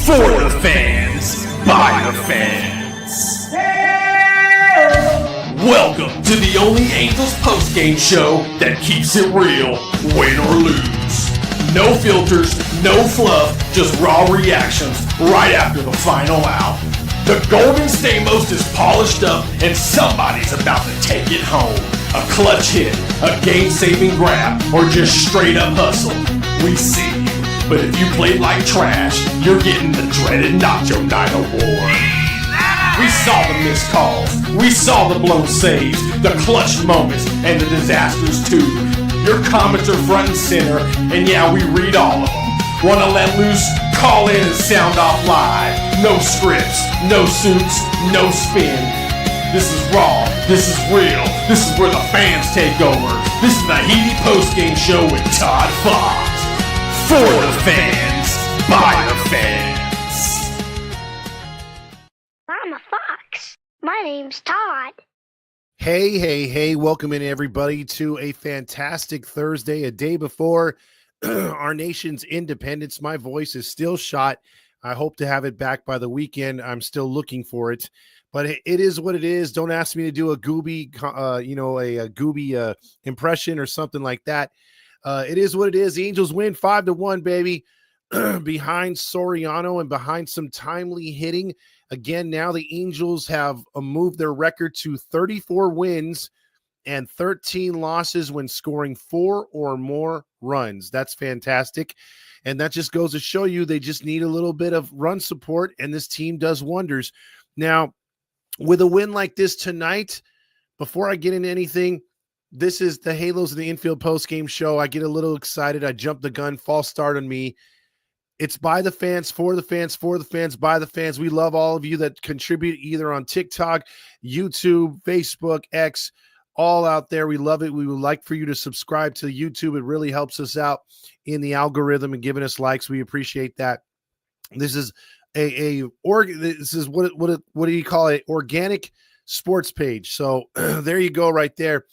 For the fans, by the fans. Welcome to the only Angels postgame show that keeps it real, win or lose. No filters, no fluff, just raw reactions right after the final out. The Golden Stamos is polished up and somebody's about to take it home. A clutch hit, a game-saving grab, or just straight up hustle. We see you. But if you played like trash, you're getting the dreaded Nacho Night Award. We saw the missed calls, we saw the blown saves, the clutch moments, and the disasters too. Your comments are front and center, and yeah, we read all of them. Wanna let loose? Call in and sound off live. No scripts, no suits, no spin. This is raw, this is real, this is where the fans take over. This is the Heady Postgame Show with Todd Fox. For the fans, by the fans. I'm a fox. My name's Todd. Hey, welcome in everybody to a fantastic Thursday, a day before our nation's independence. My voice is still shot. I hope to have it back by the weekend. I'm still looking for it, but it is what it is. Don't ask me to do a Gooby, a Gooby impression or something like that. It is what it is. The Angels win 5-1, baby, behind Soriano and behind some timely hitting. Again, now the Angels have moved their record to 34 wins and 13 losses when scoring 4 or more runs. That's fantastic. And that just goes to show you they just need a little bit of run support, and this team does wonders. Now, with a win like this tonight, before I get into anything, this is the Halos of the Infield post-game show. I get a little excited. I jump the gun, false start on me. It's by the fans, for the fans, for the fans, by the fans. We love all of you that contribute either on TikTok, YouTube, Facebook, X, all out there. We love it. We would like for you to subscribe to YouTube. It really helps us out in the algorithm and giving us likes. We appreciate that. This is what do you call it? Organic sports page. So there you go right there.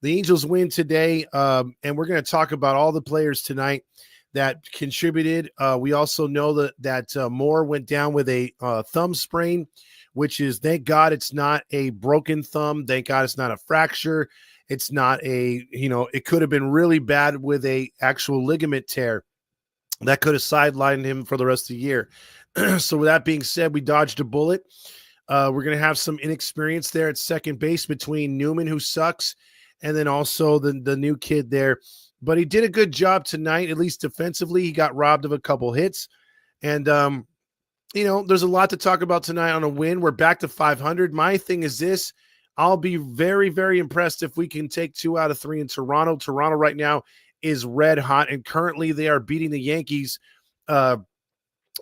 The Angels win today, and we're going to talk about all the players tonight that contributed. We also know that Moore went down with a thumb sprain, which is, thank God it's not a broken thumb. Thank God it's not a fracture. It's not it could have been really bad with a actual ligament tear that could have sidelined him for the rest of the year. So with that being said, we dodged a bullet. We're going to have some inexperience there at second base between Newman, who sucks, and then also the new kid there. But he did a good job tonight, at least defensively. He got robbed of a couple hits. And, there's a lot to talk about tonight on a win. We're back to 500. My thing is this. I'll be very, very impressed if we can take 2 out of 3 in Toronto. Toronto right now is red hot, and currently they are beating the Yankees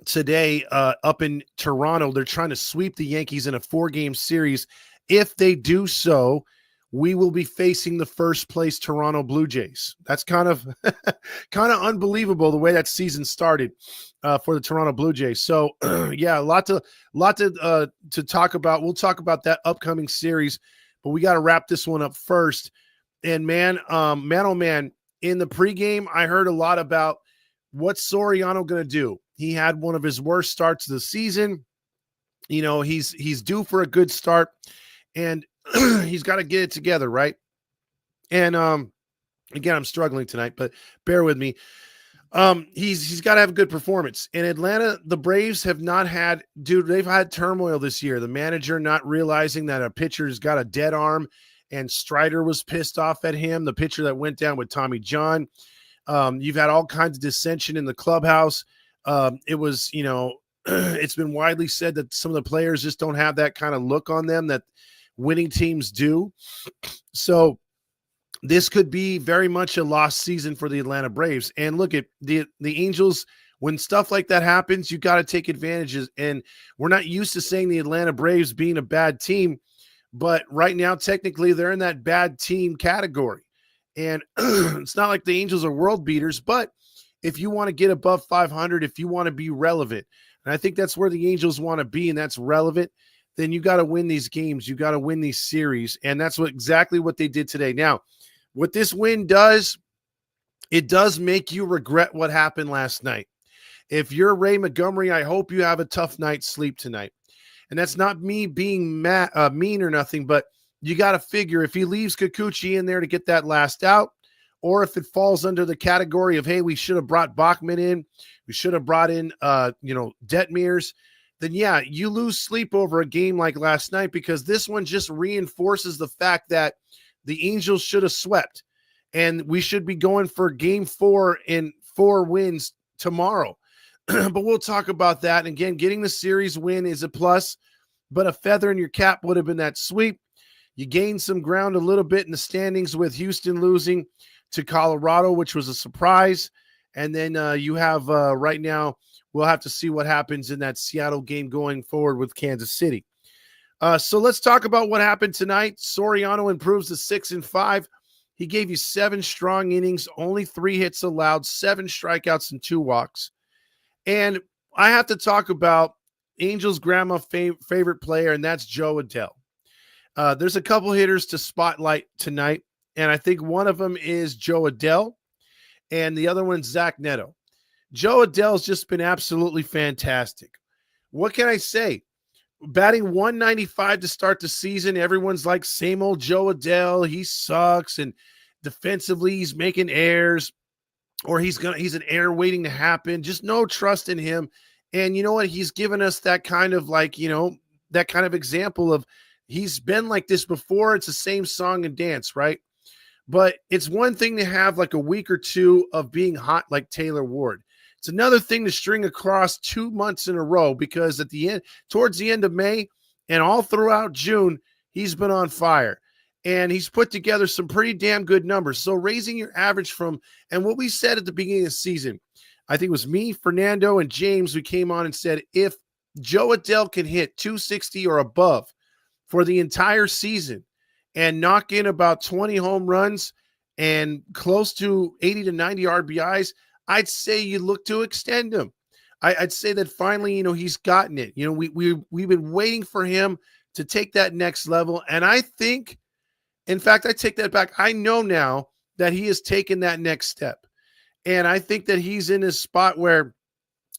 today up in Toronto. They're trying to sweep the Yankees in a 4-game series. If they do so, we will be facing the first place Toronto Blue Jays. That's kind of unbelievable the way that season started for the Toronto Blue Jays. So yeah, a lot to talk about. We'll talk about that upcoming series, but we got to wrap this one up first. And man, oh man, in the pregame, I heard a lot about what's Soriano going to do. He had one of his worst starts of the season. He's due for a good start, and he's got to get it together, right? And again, I'm struggling tonight, but bear with me. He's got to have a good performance. In Atlanta, the Braves have not had, they've had turmoil this year. The manager not realizing that a pitcher's got a dead arm, and Strider was pissed off at him, the pitcher that went down with Tommy John. You've had all kinds of dissension in the clubhouse. It was, it's been widely said that some of the players just don't have that kind of look on them that winning teams do. So this could be very much a lost season for the Atlanta Braves. And look at the Angels. When stuff like that happens, you got to take advantages. And we're not used to saying the Atlanta Braves being a bad team, but right now, technically, they're in that bad team category. And it's not like the Angels are world beaters, but if you want to get above 500, if you want to be relevant, and I think that's where the Angels want to be, and that's relevant, then you got to win these games. You got to win these series. And that's exactly what they did today. Now, what this win does, it does make you regret what happened last night. If you're Ray Montgomery, I hope you have a tough night's sleep tonight. And that's not me being mean or nothing, but you got to figure if he leaves Kikuchi in there to get that last out, or if it falls under the category of, hey, we should have brought Bachman in, we should have brought in, Detmers, then yeah, you lose sleep over a game like last night, because this one just reinforces the fact that the Angels should have swept, and we should be going for game 4 and 4 wins tomorrow. But we'll talk about that. And again, getting the series win is a plus, but a feather in your cap would have been that sweep. You gained some ground a little bit in the standings with Houston losing to Colorado, which was a surprise. And then you have right now, we'll have to see what happens in that Seattle game going forward with Kansas City. So let's talk about what happened tonight. Soriano improves to 6-5. He gave you 7 strong innings, only 3 hits allowed, 7 strikeouts and 2 walks. And I have to talk about Angels' grandma favorite player, and that's Jo Adell. There's a couple hitters to spotlight tonight, and I think one of them is Jo Adell, and the other one's Zach Neto. Jo Adell's just been absolutely fantastic. What can I say? Batting 195 to start the season, everyone's like, same old Jo Adell, he sucks, and defensively he's making errors, or he's an error waiting to happen. Just no trust in him. And you know what? He's given us that kind of that kind of example of, he's been like this before. It's the same song and dance, right? But it's one thing to have like a week or two of being hot like Taylor Ward. It's another thing to string across 2 months in a row, because at the end, towards the end of May and all throughout June, he's been on fire. And he's put together some pretty damn good numbers. So raising your average from, and what we said at the beginning of the season, I think it was me, Fernando, and James who came on and said, if Jo Adell can hit 260 or above for the entire season and knock in about 20 home runs and close to 80 to 90 RBIs, I'd say you look to extend him. I'd say that finally, he's gotten it. We've been waiting for him to take that next level. And I think, in fact, I take that back. I know now that he has taken that next step. And I think that he's in a spot where,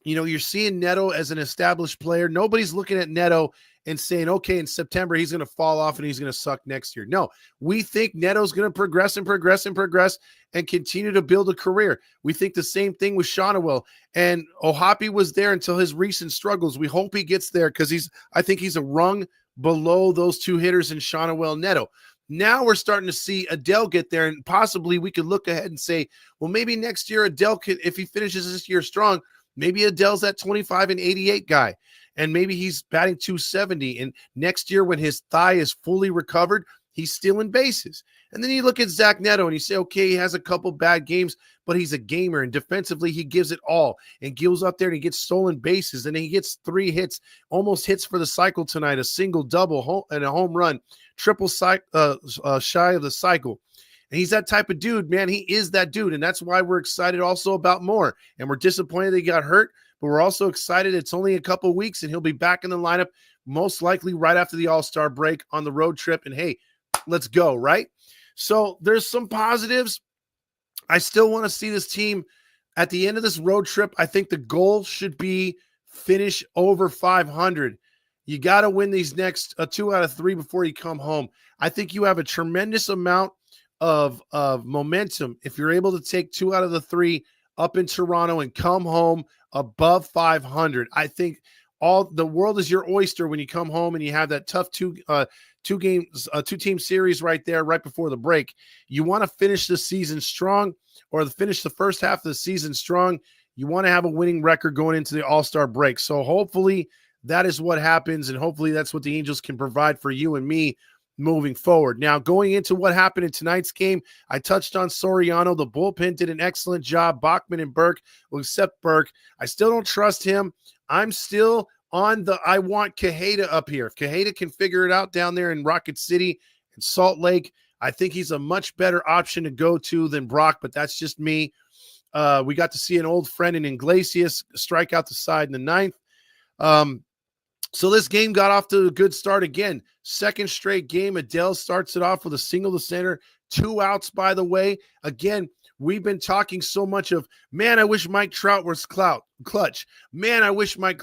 you're seeing Neto as an established player. Nobody's looking at Neto and saying, okay, in September, he's going to fall off and he's going to suck next year. No, we think Neto's going to progress and continue to build a career. We think the same thing with Shonawell. And Ohapi was there until his recent struggles. We hope he gets there, because I think he's a rung below those 2 hitters in Shonawell, Neto. Now we're starting to see Adell get there, and possibly we could look ahead and say, well, maybe next year Adell could, if he finishes this year strong, maybe Adell's that 25 and 88 guy, and maybe he's batting 270. And next year, when his thigh is fully recovered, he's stealing bases. And then you look at Zach Neto and you say, okay, he has a couple bad games, but he's a gamer, and defensively he gives it all and goes up there and he gets stolen bases, and he gets 3 hits, almost hits for the cycle tonight, a single, double, and a home run, triple shy of the cycle. And he's that type of dude, man. He is that dude, and that's why we're excited also about Moore. And we're disappointed that he got hurt, but we're also excited it's only a couple weeks and he'll be back in the lineup, most likely right after the All-Star break on the road trip. And hey, let's go, right? So there's some positives. I still want to see this team at the end of this road trip. I think the goal should be finish over 500. You got to win these next 2 out of 3 before you come home. I think you have a tremendous amount of momentum if you're able to take 2 out of the 3 up in Toronto and come home above 500. I think all the world is your oyster when you come home and you have that tough two-team series right there, right before the break. You want to finish the season strong, or finish the first half of the season strong. You want to have a winning record going into the All-Star break. So hopefully that is what happens, and hopefully that's what the Angels can provide for you and me moving forward. Now, going into what happened in tonight's game, I touched on Soriano. The bullpen did an excellent job. Bachman and Burke, well, except Burke. I still don't trust him. I'm still on I want Quijada up here. If Quijada can figure it out down there in Rocket City and Salt Lake, I think he's a much better option to go to than Brock, but that's just me. We got to see an old friend in Iglesias strike out the side in the 9th. So this game got off to a good start again. Second straight game, Adell starts it off with a single to center, 2 outs, by the way. Again, we've been talking so much of, man, I wish Mike Trout was clutch. Man, I wish Mike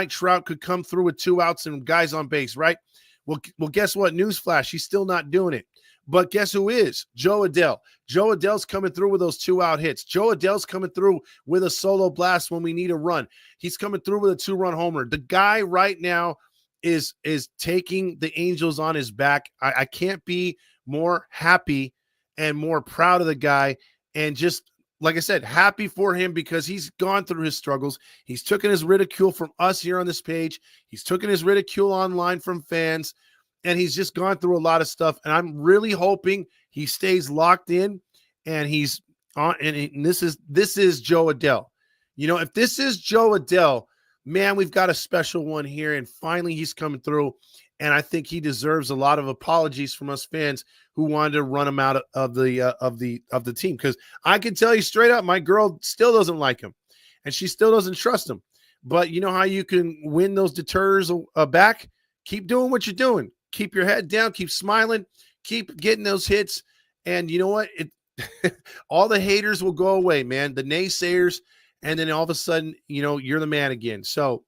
Trout could come through with 2 outs and guys on base, right? Well, guess what? Newsflash, he's still not doing it. But guess who is? Joe Adell. Joe Adell's coming through with those 2-out hits. Joe Adell's coming through with a solo blast when we need a run. He's coming through with a 2-run homer. The guy right now is taking the Angels on his back. I can't be more happy and more proud of the guy. And just, like I said, happy for him because he's gone through his struggles. He's taken his ridicule from us here on this page. He's taken his ridicule online from fans. And he's just gone through a lot of stuff. And I'm really hoping he stays locked in and he's on. And this is Joe Adell. You know, if this is Joe Adell, man, we've got a special one here. And finally he's coming through. And I think he deserves a lot of apologies from us fans who wanted to run him out of the team. Because I can tell you straight up, my girl still doesn't like him. And she still doesn't trust him. But you know how you can win those deters back? Keep doing what you're doing. Keep your head down, keep smiling, keep getting those hits. And you know what? All the haters will go away, man. The naysayers, and then all of a sudden, you know, you're the man again. So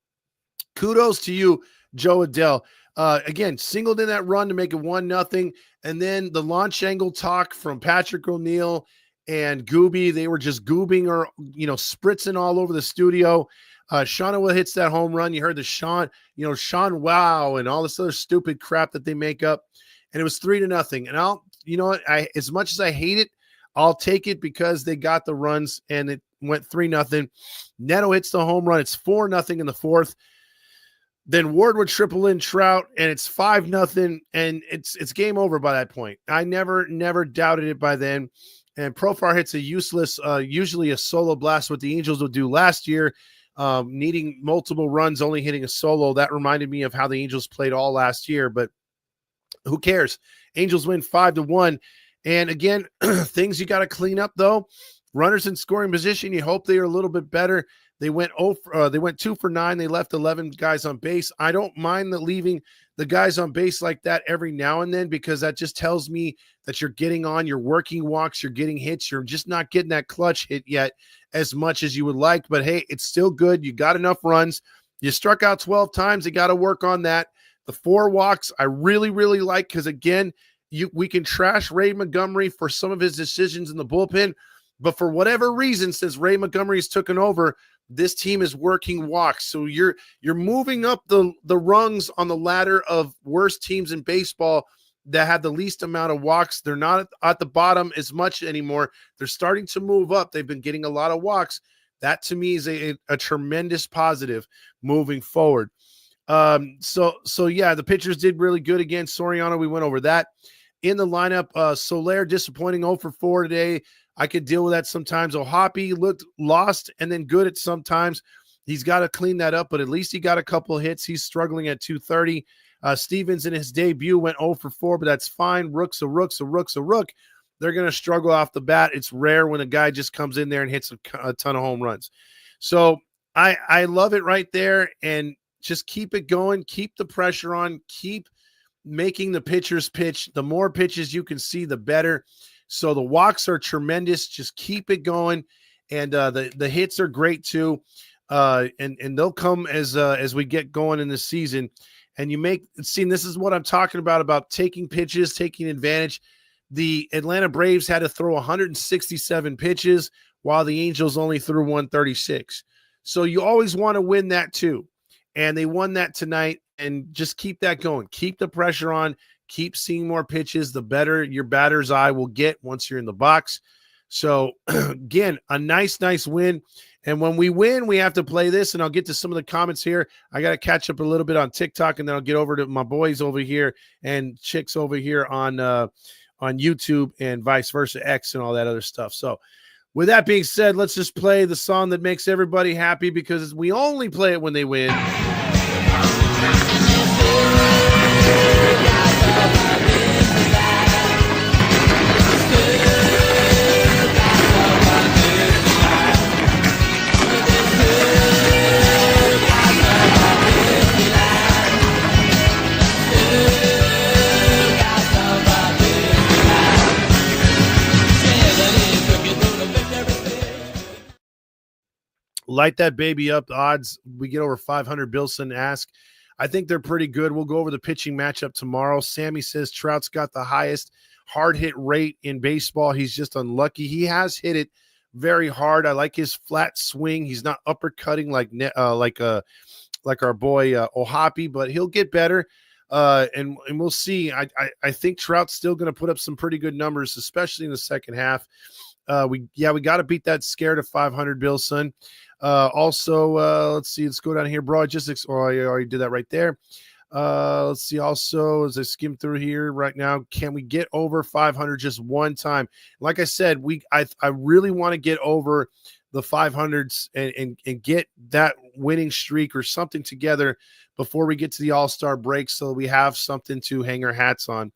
kudos to you, Joe Adell. Again, singled in that run to make it 1-0. And then the launch angle talk from Patrick O'Neill and Gooby. They were just goobing or, you know, spritzing all over the studio. Sean hits that home run. You heard the Sean wow, and all this other stupid crap that they make up. And it was 3-0. And you know what? As much as I hate it, I'll take it because they got the runs and it went 3-0. Neto hits the home run. It's 4-0 in the 4th. Then Ward would triple in Trout, and it's 5-0, and it's game over by that point. I never doubted it by then. And Profar hits a useless, usually a solo blast, what the Angels would do last year. Needing multiple runs, only hitting a solo. That reminded me of how the Angels played all last year, but who cares? Angels win 5-1. And again, things you got to clean up though. Runners in scoring position, you hope they are a little bit better. They went 2 for 9. They left 11 guys on base. I don't mind leaving the guys on base like that every now and then because that just tells me that you're getting on, you're working walks, you're getting hits, you're just not getting that clutch hit yet as much as you would like. But hey, it's still good. You got enough runs. You struck out 12 times. You got to work on that. The 4 walks I really, really like because again, we can trash Ray Montgomery for some of his decisions in the bullpen, but for whatever reason, since Ray Montgomery's taken over, this team is working walks. So you're moving up the rungs on the ladder of worst teams in baseball that have the least amount of walks. They're not at the bottom as much anymore. They're starting to move up. They've been getting a lot of walks. That to me is a tremendous positive moving forward. So yeah, the pitchers did really good against Soriano. We went over that. In the lineup, Soler disappointing 0 for 4 today. I could deal with that sometimes. O'Hoppe looked lost and then good at sometimes. He's got to clean that up, but at least he got a couple of hits. He's struggling at 230. Stevens in his debut went 0 for 4, but that's fine. Rook's a rook. They're going to struggle off the bat. It's rare when a guy just comes in there and hits a ton of home runs. So I love it right there, and just keep it going. Keep the pressure on. Keep making the pitchers pitch. The more pitches you can see, the better. So the walks are tremendous. Just keep it going. And the hits are great too. And they'll come as we get going in the season. And this is what I'm talking about taking pitches, taking advantage. The Atlanta Braves had to throw 167 pitches while the Angels only threw 136. So you always want to win that too. And they won that tonight, and just keep that going. Keep the pressure on. Keep seeing more pitches. The better your batter's eye will get once you're in the box. So, again, a nice win. And when we win, we have to play this, and I'll get to some of the comments here. I got to catch up a little bit on TikTok, and then I'll get over to my boys over here and chicks over here on YouTube and vice versa, X and all that other stuff. So, with that being said, let's just play the song that makes everybody happy because we only play it when they win. light that baby up. The odds we get over 500, Billson ask. I think they're pretty good. We'll go over the pitching matchup tomorrow. Sammy says Trout's got the highest hard hit rate in baseball. He's just unlucky. He has hit it very hard. I like his flat swing. He's not uppercutting like our boy Ohapi, but he'll get better. And we'll see. I think Trout's still going to put up some pretty good numbers, especially in the second half. We got to beat that scare to 500, Billson. Also, let's see. Let's go down here. Broad logistics. Oh, I already did that right there. Let's see. Also, as I skim through here right now, can we get over 500 just one time? Like I said, I really want to get over the 500s and get that winning streak or something together before we get to the All-Star break, so we have something to hang our hats on.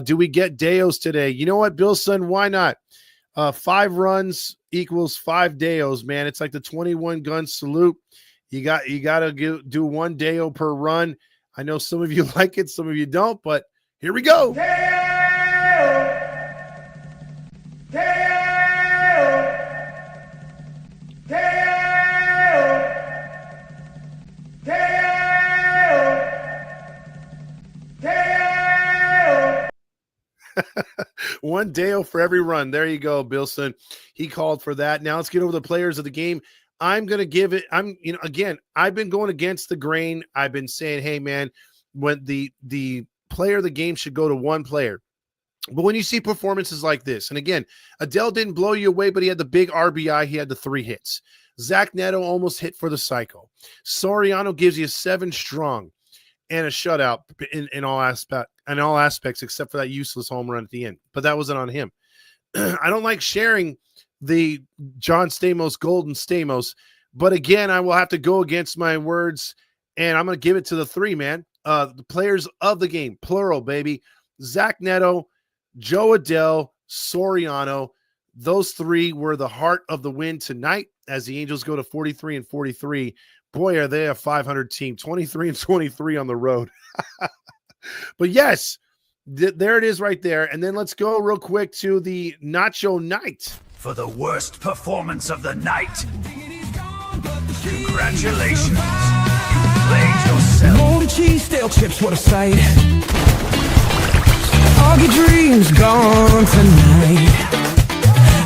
Do we get Deos today? You know what, Billson? Why not? 5 runs equals 5 Deos, man. It's like the 21 gun salute. You got to do 1 Deo per run. I know some of you like it, some of you don't, but here we go. Deo! Deo! Deo! Deo! Deo! 1 Deo for every run. There you go, Billson. He called for that. Now let's get over the players of the game. I'm going to give it. Again, I've been going against the grain. I've been saying, hey, man, when the player of the game should go to one player. But when you see performances like this, and again, Adell didn't blow you away, but he had the big RBI. He had the 3 hits. Zach Neto almost hit for the cycle. Soriano gives you 7 strong and a shutout in all aspects, except for that useless home run at the end. But that wasn't on him. I don't like sharing the John Stamos, Golden Stamos. But again, I will have to go against my words, and I'm going to give it to the 3, man. The players of the game, plural, baby. Zach Neto, Joe Adell, Soriano. Those 3 were the heart of the win tonight as the Angels go to 43-43. Boy, are they a 500 team, 23-23 on the road. But yes, there it is right there. And then let's go real quick to the Nacho Night. For the worst performance of the night. Congratulations. You played yourself. Moldy cheese, stale chips, what a sight. All your dreams gone tonight.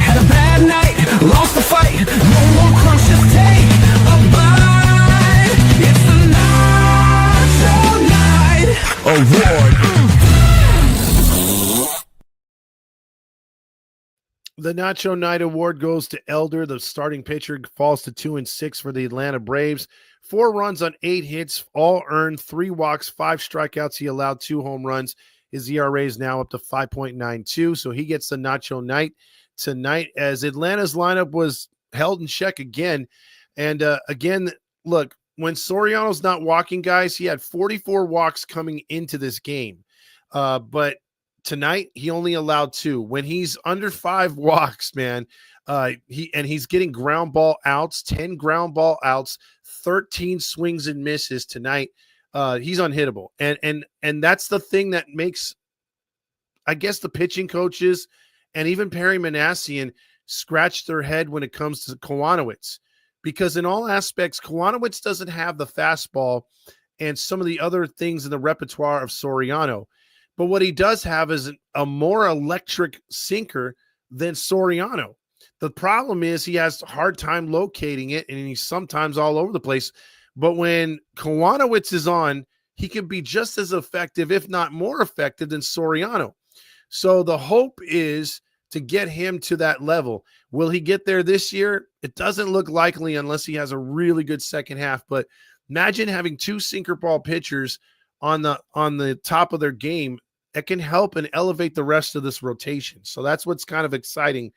Had a bad night, lost the fight. No more crunch, just take a bite. It's the Nacho Night Award. The Nacho Night Award goes to Elder. The starting pitcher falls to 2-6 for the Atlanta Braves. 4 runs on 8 hits, all earned, 3 walks, 5 strikeouts. He allowed 2 home runs. His ERA is now up to 5.92, so he gets the Nacho Night tonight as Atlanta's lineup was held in check again. And again, look, when Soriano's not walking guys, he had 44 walks coming into this game. But tonight, he only allowed 2. When he's under 5 walks, man, he's getting ground ball outs, 10 ground ball outs, 13 swings and misses tonight. He's unhittable. And that's the thing that makes, I guess, the pitching coaches and even Perry Manassian scratch their head when it comes to Kowanowitz. Because in all aspects, Kowanowitz doesn't have the fastball and some of the other things in the repertoire of Soriano. But what he does have is a more electric sinker than Soriano. The problem is he has a hard time locating it, and he's sometimes all over the place. But when Kowanowitz is on, he can be just as effective, if not more effective, than Soriano. So the hope is to get him to that level. Will he get there this year? It doesn't look likely unless he has a really good second half. But imagine having 2 sinker ball pitchers on the top of their game. That can help and elevate the rest of this rotation. So that's what's kind of exciting.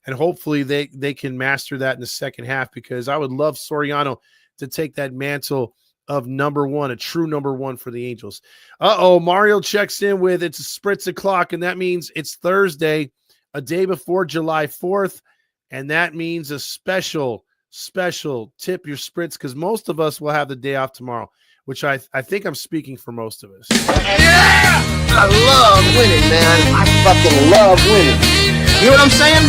And hopefully they can master that in the second half, because I would love Soriano to take that mantle of number 1, a true number 1 for the Angels. Mario checks in with it's a Spritz o'clock, and that means it's Thursday, a day before July 4th. And that means a special tip your Spritz, because most of us will have the day off tomorrow, which I think I'm speaking for most of us. Yeah! I love winning, man. I fucking love winning. You know what I'm saying?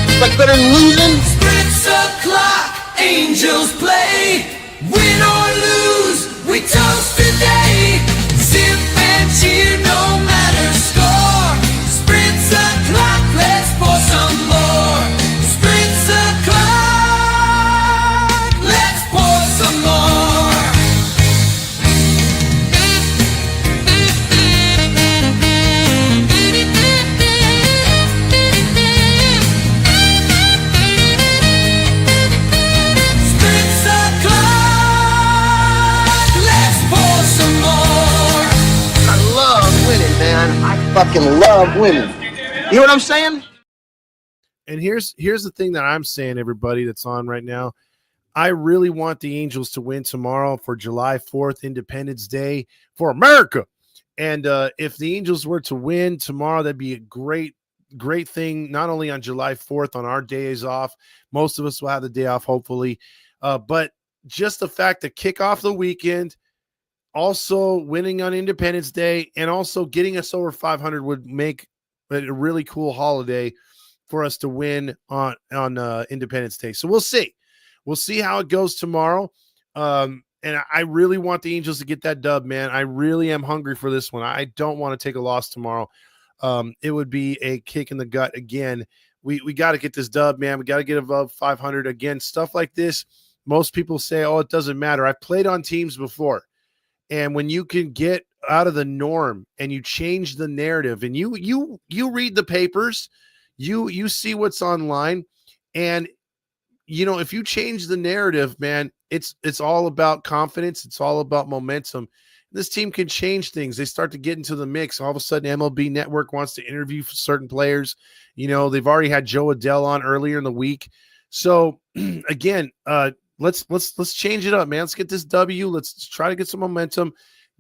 It's like better than losing. Spritz o'clock, Angels play, win or lose, we toast today. Sip and cheer, no matter score. Spritz o'clock, let's pour some more. Spritz o'clock, let's pour some more. Spritz o'clock, let's pour some more. I love winning, man. I fucking love winning. You know what I'm saying? And here's the thing that I'm saying, everybody that's on right now. I really want the Angels to win tomorrow for July 4th, Independence Day for America. And if the Angels were to win tomorrow, that'd be a great thing, not only on July 4th on our days off. Most of us will have the day off, hopefully. But just the fact to kick off the weekend, also winning on Independence Day, and also getting us over 500 would make a really cool holiday for us to win on Independence Day. So we'll see. We'll see how it goes tomorrow. And I really want the Angels to get that dub, man. I really am hungry for this one. I don't want to take a loss tomorrow. It would be a kick in the gut again. We got to get this dub, man. We got to get above 500 again. Stuff like this, most people say, oh, it doesn't matter. I've played on teams before. And when you can get out of the norm and you change the narrative and you read the papers, you see what's online, and if you change the narrative, man, it's all about confidence. It's all about momentum. This team can change things. They start to get into the mix. All of a sudden, MLB Network wants to interview certain players. They've already had Joe Adell on earlier in the week. So again, let's change it up, man. Let's get this W. Let's try to get some momentum,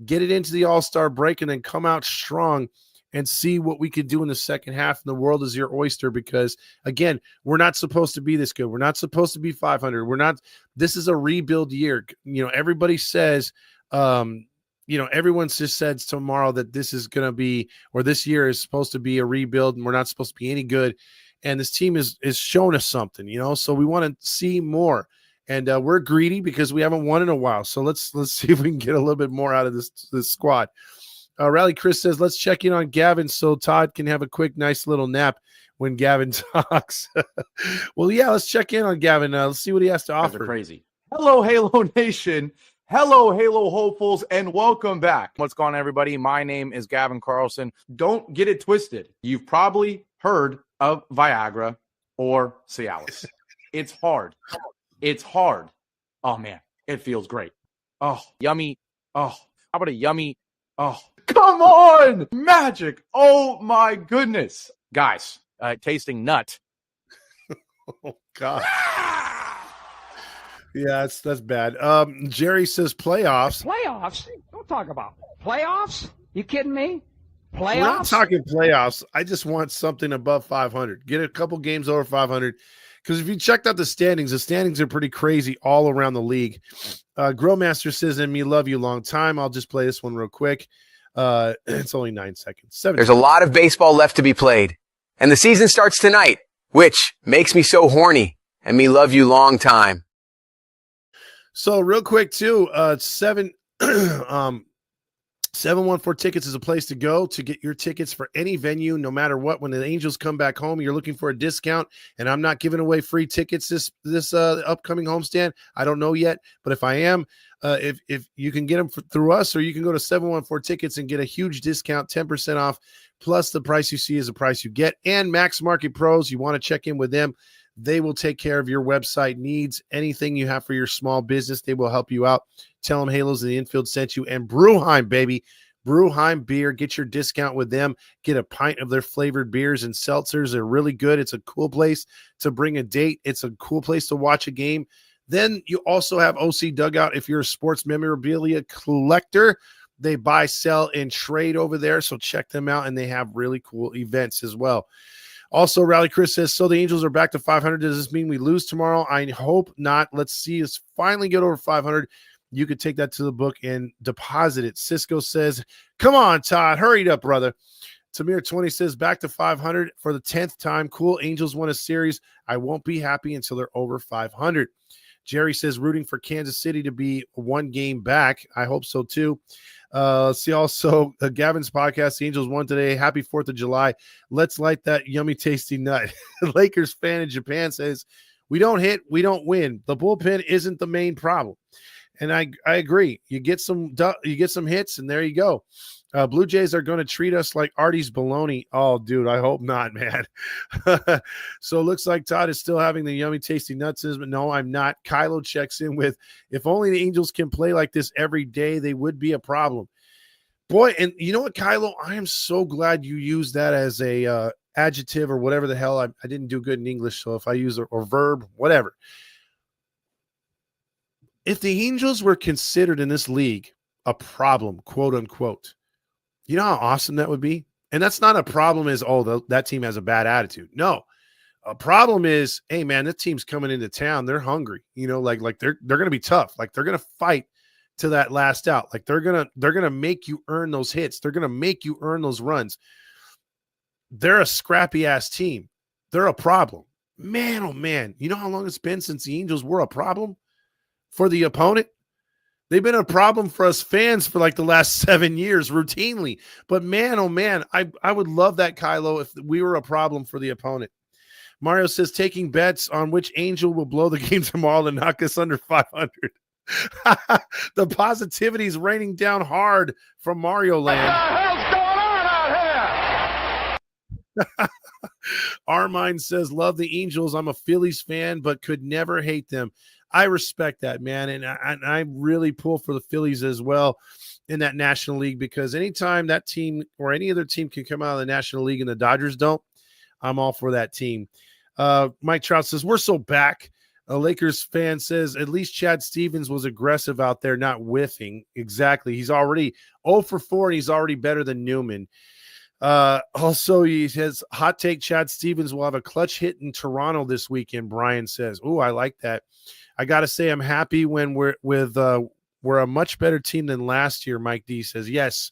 get it into the All-Star break, and then come out strong and see what we could do in the second half. And the world is your oyster because, again, we're not supposed to be this good. We're not supposed to be 500. This is a rebuild year. Everybody says, everyone just says tomorrow that this is going to be, or this year is supposed to be a rebuild and we're not supposed to be any good. And this team is showing us something, so we want to see more. And we're greedy because we haven't won in a while. So let's see if we can get a little bit more out of this squad. Rally Chris says, let's check in on Gavin so Todd can have a quick, nice little nap when Gavin talks. Well, yeah, let's check in on Gavin. Let's see what he has to offer. Crazy. Hello, Halo Nation. Hello, Halo hopefuls, and welcome back. What's going on, everybody? My name is Gavin Carlson. Don't get it twisted. You've probably heard of Viagra or Cialis. It's hard. It's hard. Oh, man, it feels great. Oh, yummy. Oh, how about a yummy? Oh, come on. Magic. Oh, my goodness. Guys, tasting nut. Oh, God. Yeah, that's bad. Jerry says playoffs. Playoffs? Don't talk about playoffs. You kidding me? Playoffs? We're not talking playoffs. I just want something above 500. Get a couple games over 500. Because if you checked out the standings are pretty crazy all around the league. Growmaster says, and me love you long time. I'll just play this one real quick. It's only 9 seconds. There's a lot of baseball left to be played. And the season starts tonight, which makes me so horny. And me love you long time. So real quick too, 714 Tickets is a place to go to get your tickets for any venue, no matter what. When the Angels come back home, you're looking for a discount, and I'm not giving away free tickets this upcoming homestand. I don't know yet, but if I am, if you can get them through us, or you can go to 714 Tickets and get a huge discount, 10% off, plus the price you see is the price you get. And Max Market Pros, you want to check in with them. They will take care of your website needs. Anything you have for your small business, they will help you out. Tell them Halos in the Infield sent you. And Brewheim, baby. Brewheim beer. Get your discount with them. Get a pint of their flavored beers and seltzers. They're really good. It's a cool place to bring a date. It's a cool place to watch a game. Then you also have OC Dugout. If you're a sports memorabilia collector, they buy, sell, and trade over there. So check them out. And they have really cool events as well. Also, Rally Chris says, so the Angels are back to 500. Does this mean we lose tomorrow? I hope not. Let's see us finally get over 500. You could take that to the book and deposit it. Cisco says, come on, Todd. Hurry it up, brother. Tamir 20 says, back to 500 for the 10th time. Cool. Angels won a series. I won't be happy until they're over 500. Jerry says rooting for Kansas City to be one game back. I hope so too. See also Gavin's podcast. The Angels won today. Happy 4th of July. Let's light that yummy, tasty nut. Lakers fan in Japan says, we don't hit, we don't win. The bullpen isn't the main problem. And I agree. You get some hits, and there you go. Blue Jays are going to treat us like Artie's bologna. Oh, dude, I hope not, man. So it looks like Todd is still having the yummy, tasty nuts. But no, I'm not. Kylo checks in with, if only the Angels can play like this every day, they would be a problem. Boy, and you know what, Kylo? I am so glad you used that as a adjective or whatever the hell. I didn't do good in English, so if I use or verb, whatever. If the Angels were considered in this league a problem, quote unquote, you know how awesome that would be? And that's not a problem as, that team has a bad attitude. No, a problem is, hey, man, this team's coming into town. They're hungry. Like they're going to be tough. Like they're going to fight to that last out. Like they're going to make you earn those hits. They're going to make you earn those runs. They're a scrappy ass team. They're a problem. Man, oh man. You know how long it's been since the Angels were a problem for the opponent? They've been a problem for us fans for like the last 7 years routinely. But man, oh man, I would love that, Kylo, if we were a problem for the opponent. Mario says taking bets on which Angel will blow the game tomorrow to knock us under 500. The positivity is raining down hard from Mario Land. What the hell's going on out here? Armine says, love the Angels. I'm a Phillies fan, but could never hate them. I respect that, man. And I really pull for the Phillies as well in that National League, because anytime that team or any other team can come out of the National League and the Dodgers don't, I'm all for that team. Mike Trout says, we're so back. A Lakers fan says, at least Chad Stevens was aggressive out there, not whiffing. Exactly. He's already 0 for 4, and he's already better than Newman. Also, he says, hot take, Chad Stevens will have a clutch hit in Toronto this weekend, Brian says. Oh, I like that. I got to say I'm happy when we're a much better team than last year, Mike D says. Yes,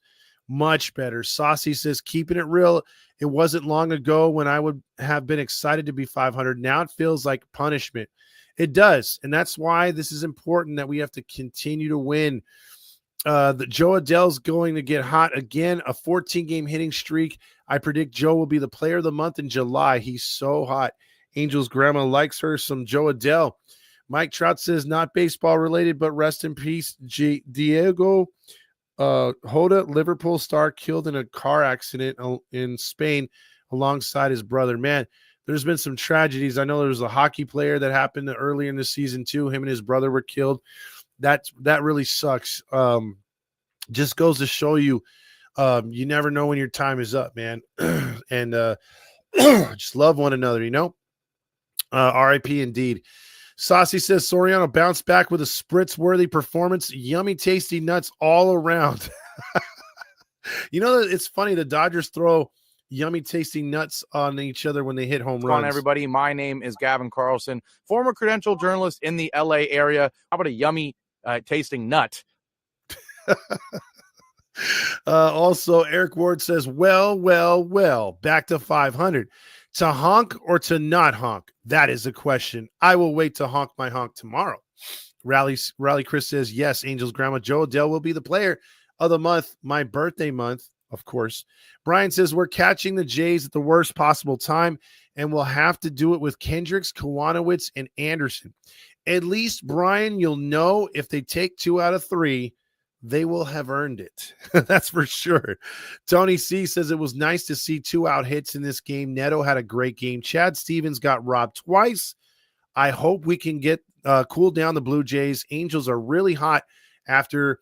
much better. Saucy says, keeping it real, it wasn't long ago when I would have been excited to be 500. Now it feels like punishment. It does, and that's why this is important, that we have to continue to win. The Joe Adell's going to get hot again, a 14-game hitting streak. I predict Joe will be the player of the month in July. He's so hot. Angel's grandma likes her some Joe Adell. Mike Trout says, not baseball related, but rest in peace, Diego Hoda, Liverpool star, killed in a car accident in Spain alongside his brother. Man, there's been some tragedies. I know there was a hockey player that happened earlier in the season too. Him and his brother were killed. That really sucks. Just goes to show you, you never know when your time is up, man. And just love one another, you know. RIP indeed. Saucy says Soriano bounced back with a Spritz-worthy performance. Yummy, tasty nuts all around. You know, it's funny. The Dodgers throw yummy, tasty nuts on each other when they hit home runs. Come on, everybody. My name is Gavin Carlson, former credential journalist in the LA area. How about a yummy tasting nut? Also, Eric Ward says, well, back to 500. To honk or to not honk? That is a question. I will wait to honk my honk tomorrow. Rally Chris says, yes, Angels grandma Joe Adell will be the player of the month, my birthday month, of course. Brian says, we're catching the Jays at the worst possible time, and we'll have to do it with Kendricks, Kiwanowitz, and Anderson. At least, Brian, you'll know if they take 2 out of 3, they will have earned it. That's for sure. Tony C says it was nice to see 2 out hits in this game. Neto had a great game. Chad Stevens got robbed twice. I hope we can get cool down the Blue Jays. Angels are really hot after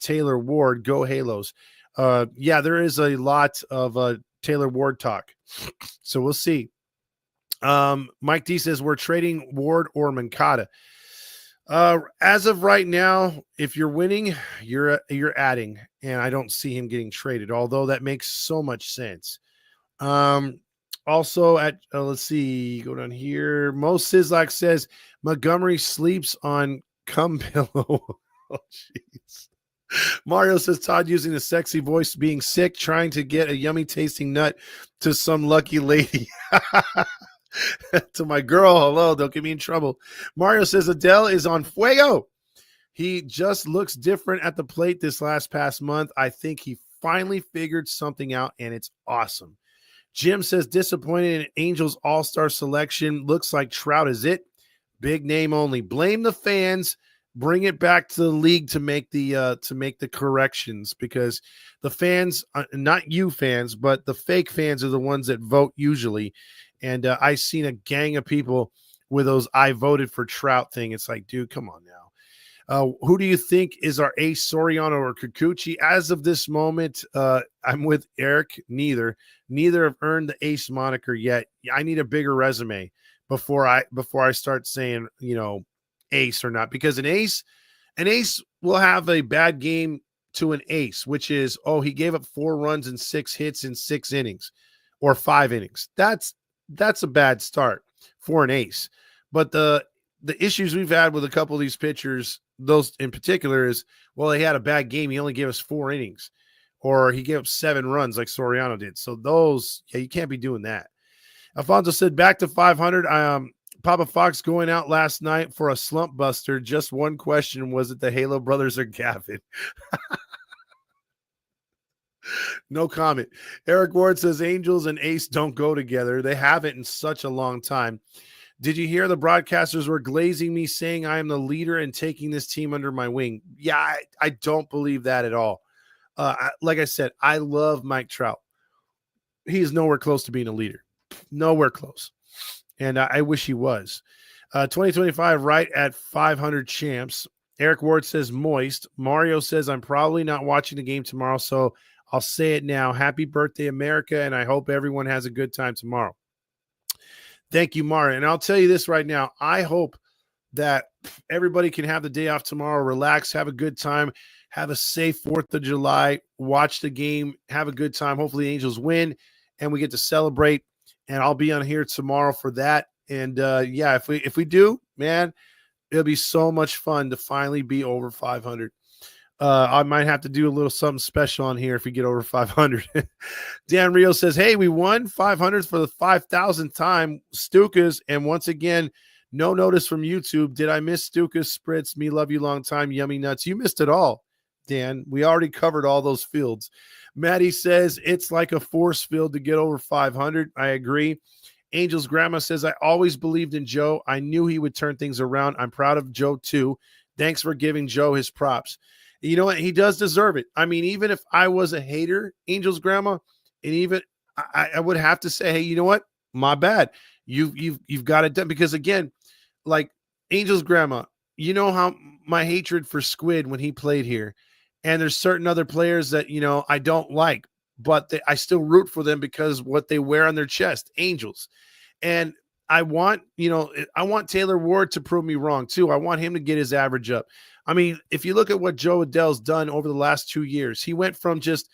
Taylor Ward. Go Halos. Yeah, there is a lot of Taylor Ward talk. So we'll see. Mike D says we're trading Ward or Mancada. As of right now, if you're winning, you're adding, and I don't see him getting traded, although that makes so much sense. Also at let's see, go down here. Mo Sislak says Montgomery sleeps on cum pillow. Oh jeez. Mario says Todd using the sexy voice, being sick, trying to get a yummy tasting nut to some lucky lady. To my girl, hello, don't get me in trouble. Mario says Adell is on fuego. He just looks different at the plate this past month. I think he finally figured something out, and it's awesome. Jim says disappointed in Angels all-star selection. Looks like Trout is it. Big name only. Blame the fans. Bring it back to the league to make the corrections, because the fans, not you fans, but the fake fans are the ones that vote usually. And I've seen a gang of people with those "I voted for Trout" thing. It's like, dude, come on now. Who do you think is our ace, Soriano or Kikuchi? As of this moment, I'm with Eric. Neither have earned the ace moniker yet. I need a bigger resume before I start saying, ace or not, because an ace will have a bad game to an ace, which is, he gave up 4 runs and 6 hits in 6 innings or 5 innings. That's a bad start for an ace. But the issues we've had with a couple of these pitchers, those in particular, is, he had a bad game. He only gave us 4 innings, or he gave up 7 runs like Soriano did. So those, you can't be doing that. Alfonso said back to 500. Papa Fox going out last night for a slump buster. Just one question: was it the Halo brothers or Gavin? No comment. Eric Ward says Angels and Ace don't go together. They haven't in such a long time. Did you hear the broadcasters were glazing me, saying I am the leader and taking this team under my wing? Yeah, I don't believe that at all. Like I said, I love Mike Trout. He is nowhere close to being a leader. Nowhere close. And I wish he was. 2025 right at 500 champs. Eric Ward says moist. Mario says I'm probably not watching the game tomorrow, so I'll say it now. Happy birthday, America, and I hope everyone has a good time tomorrow. Thank you, Mario. And I'll tell you this right now. I hope that everybody can have the day off tomorrow, relax, have a good time, have a safe 4th of July, watch the game, have a good time. Hopefully the Angels win, and we get to celebrate. And I'll be on here tomorrow for that. And if we do, man, it'll be so much fun to finally be over 500. I might have to do a little something special on here if we get over 500. Dan Rio says, hey, we won 500 for the 5,000th time. Stukas, and once again, no notice from YouTube. Did I miss Stukas, Spritz, me love you long time, yummy nuts? You missed it all, Dan. We already covered all those fields. Maddie says it's like a force field to get over 500. I agree. Angel's grandma says, I always believed in Joe. I knew he would turn things around. I'm proud of Joe too. Thanks for giving Joe his props. You know what? He does deserve it. I mean, even if I was a hater, Angel's grandma, and even I would have to say, hey, you know what? My bad. You've got it done. Because again, like Angel's grandma, you know how my hatred for Squid when he played here. And there's certain other players that, I don't like, but I still root for them because what they wear on their chest, Angels. And I want Taylor Ward to prove me wrong too. I want him to get his average up. I mean, if you look at what Joe Adell's done over the last 2 years, he went from just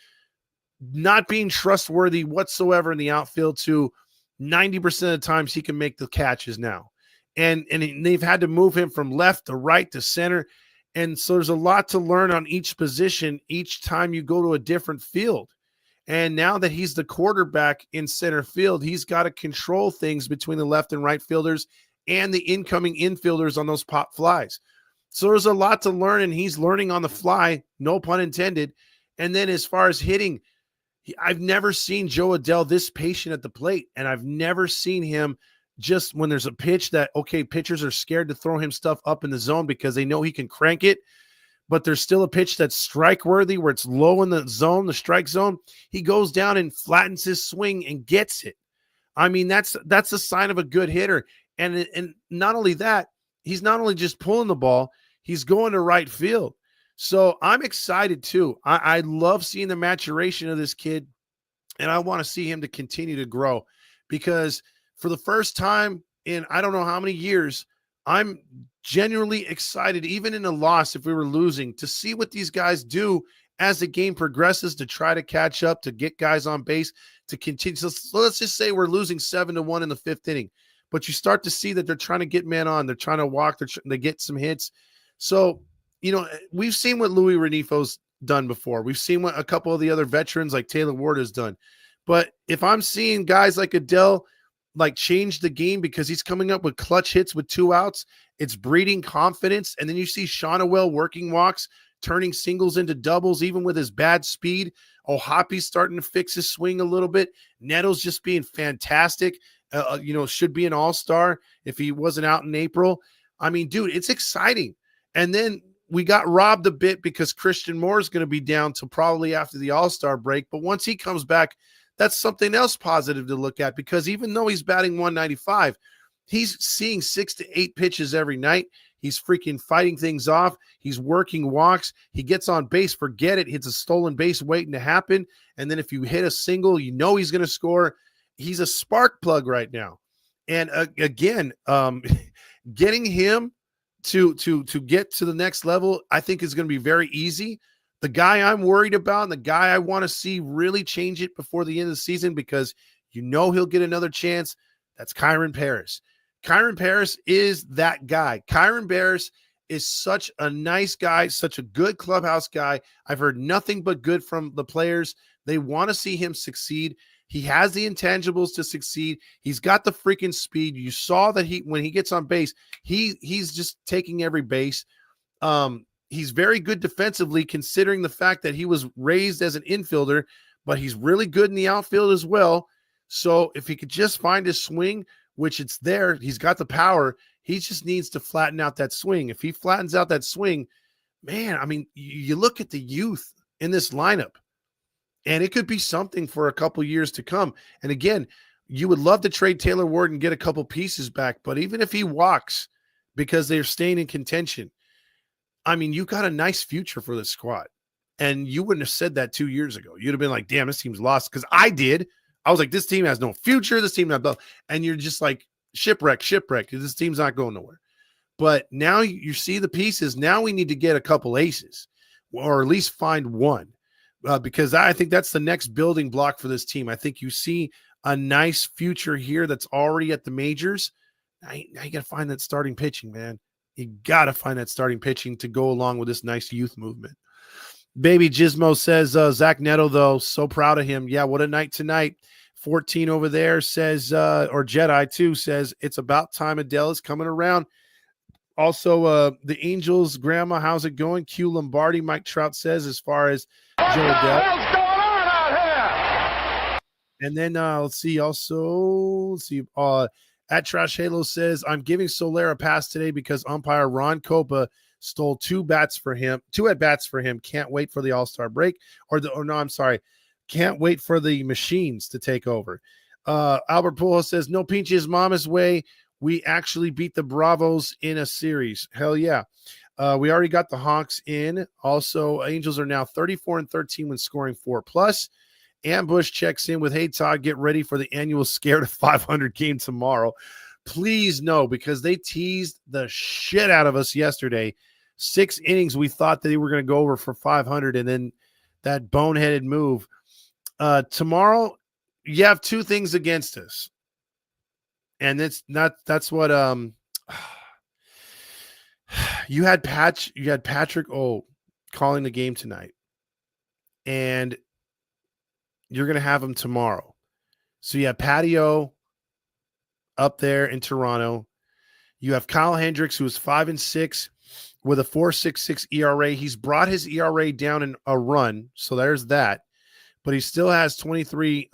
not being trustworthy whatsoever in the outfield to 90% of the times he can make the catches now. And they've had to move him from left to right to center. And so there's a lot to learn on each position each time you go to a different field. And now that he's the quarterback in center field, he's got to control things between the left and right fielders and the incoming infielders on those pop flies. So there's a lot to learn, and he's learning on the fly, no pun intended. And then as far as hitting, I've never seen Joe Adell this patient at the plate, and I've never seen him just when there's a pitch that, okay, pitchers are scared to throw him stuff up in the zone because they know he can crank it, but there's still a pitch that's strike worthy where it's low in the zone, the strike zone. He goes down and flattens his swing and gets it. I mean, that's a sign of a good hitter. And not only that, he's not only just pulling the ball, he's going to right field. So I'm excited too. I love seeing the maturation of this kid, and I want to see him to continue to grow, because for the first time in I don't know how many years, I'm genuinely excited, even in a loss, if we were losing, to see what these guys do as the game progresses, to try to catch up, to get guys on base, to continue. So let's just say we're losing 7-1 in the 5th inning, but you start to see that they're trying to get men on, they're trying to walk, they get some hits. So, we've seen what Louis Renifo's done before. We've seen what a couple of the other veterans like Taylor Ward has done. But if I'm seeing guys like Adell like change the game because he's coming up with clutch hits with 2 outs. It's breeding confidence. And then you see Shonawell working walks, turning singles into doubles, even with his bad speed. Ohapi's starting to fix his swing a little bit. Neto's just being fantastic. Should be an all-star if he wasn't out in April. I mean, dude, it's exciting. And then we got robbed a bit because Christian Moore is going to be down till probably after the all-star break. But once he comes back, that's something else positive to look at, because even though he's batting 195, he's seeing 6 to 8 pitches every night. He's freaking fighting things off. He's working walks. He gets on base, forget it. It's a stolen base waiting to happen. And then if you hit a single, you know he's going to score. He's a spark plug right now. And again, getting him to get to the next level, I think is going to be very easy. The guy I'm worried about and the guy I want to see really change it before the end of the season, because you know he'll get another chance, that's Kyron Paris. Kyron Paris is that guy. Kyron Paris is such a nice guy, such a good clubhouse guy. I've heard nothing but good from the players. They want to see him succeed. He has the intangibles to succeed. He's got the freaking speed. You saw that when he gets on base, he's just taking every base. He's very good defensively, considering the fact that he was raised as an infielder, but he's really good in the outfield as well. So if he could just find his swing, which it's there, he's got the power. He just needs to flatten out that swing. If he flattens out that swing, man, I mean, you look at the youth in this lineup, and it could be something for a couple years to come. And again, you would love to trade Taylor Ward and get a couple pieces back, but even if he walks because they're staying in contention, I mean, you got a nice future for this squad. And you wouldn't have said that 2 years ago. You'd have been like, damn, this team's lost. Because I did. I was like, this team has no future. This team, and you're just like, shipwreck. This team's not going nowhere. But now you see the pieces. Now we need to get a couple aces, or at least find one, because I think that's the next building block for this team. I think you see a nice future here that's already at the majors. Now you got to find that starting pitching, man. You got to find that starting pitching to go along with this nice youth movement. Baby Gizmo says, Zach Neto, though, so proud of him. Yeah, what a night tonight. 14 over there says, or Jedi too says, it's about time Adell is coming around. Also, the Angels, Grandma, how's it going? Q Lombardi, Mike Trout says, as far as Joe Adell. What's going on out here? And then let's see. At Trash Halo says, I'm giving Soler a pass today because umpire Ron Copa stole 2 at-bats for him. Can't wait for the All-Star break. Can't wait for the machines to take over. Albert Pujols says, no pinches mama's way. We actually beat the Bravos in a series. Hell yeah. We already got the Hawks in. Also, Angels are now 34-13 when scoring 4+. Ambush checks in with, hey, Todd, get ready for the annual Scared of 500 game tomorrow. Please no, because they teased the shit out of us yesterday. 6 innings, we thought that they were going to go over for 500, and then that boneheaded move. Tomorrow, you have 2 things against us. And that's what you had Patrick calling the game tonight. And you're going to have him tomorrow. So you have Patio up there in Toronto. You have Kyle Hendricks, who is 5-6 with a 4.66 ERA. He's brought his ERA down in a run, so there's that. But he still has 23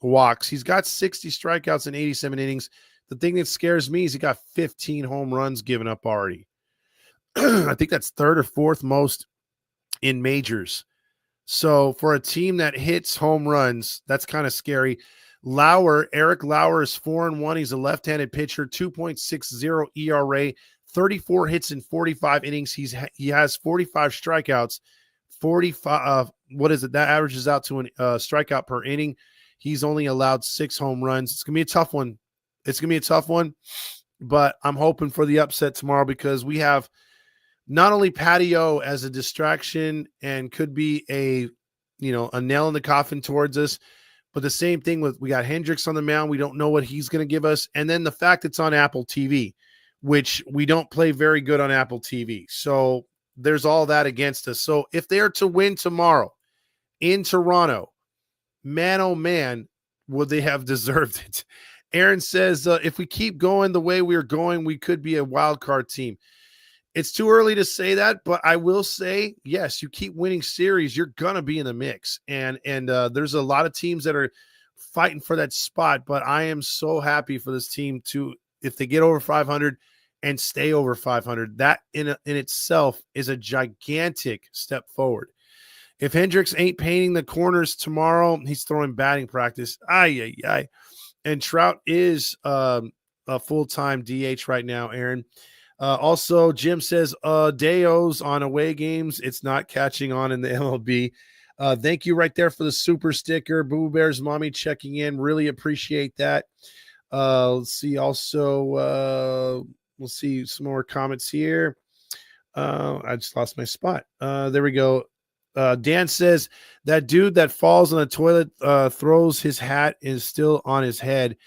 walks. He's got 60 strikeouts in 87 innings. The thing that scares me is he got 15 home runs given up already. I think that's 3rd or 4th most in majors. So for a team that hits home runs, that's kind of scary. Eric Lauer is 4-1. He's a left-handed pitcher, 2.60 ERA, 34 hits in 45 innings. He has 45 strikeouts, 45. What is it? That averages out to a strikeout per inning. He's only allowed 6 home runs. It's gonna be a tough one. But I'm hoping for the upset tomorrow, because we have not only Patio as a distraction and could be a nail in the coffin towards us, but the same thing we got Hendricks on the mound. We don't know what he's going to give us. And then the fact it's on Apple TV, which we don't play very good on Apple TV. So there's all that against us. So if they are to win tomorrow in Toronto, man, oh man, would they have deserved it. Aaron says, if we keep going the way we're going, we could be a wild card team. It's too early to say that, but I will say, yes, you keep winning series, you're going to be in the mix. And there's a lot of teams that are fighting for that spot, but I am so happy for this team to, if they get over 500 and stay over 500, that in itself is a gigantic step forward. If Hendricks ain't painting the corners tomorrow, he's throwing batting practice. Ay. And Trout is a full-time DH right now, Aaron. Also, Jim says, Deos on away games, it's not catching on in the MLB. Thank you right there for the super sticker. Boo Bears Mommy checking in. Really appreciate that. Let's see. Also, we'll see some more comments here. I just lost my spot. There we go. Dan says, that dude that falls on the toilet, throws his hat is still on his head.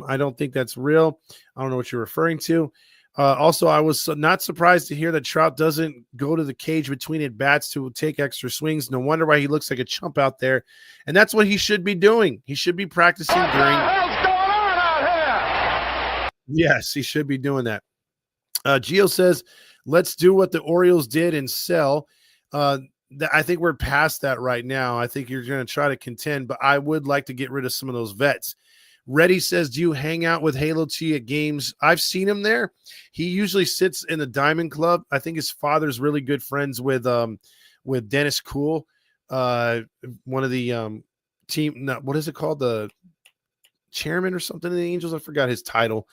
I don't think that's real. I don't know what you're referring to. Also, I was not surprised to hear that Trout doesn't go to the cage between at bats to take extra swings. No wonder why he looks like a chump out there. And that's what he should be doing. He should be practicing during. What the hell's going on out here? Yes, he should be doing that. Gio says, let's do what the Orioles did and sell. I think we're past that right now. I think you're going to try to contend, but I would like to get rid of some of those vets. Reddy says, do you hang out with Halo T at games? I've seen him there. He usually sits in the Diamond Club. I think his father's really good friends with Dennis Cool, one of the team. What is it called? The chairman or something of the Angels. I forgot his title.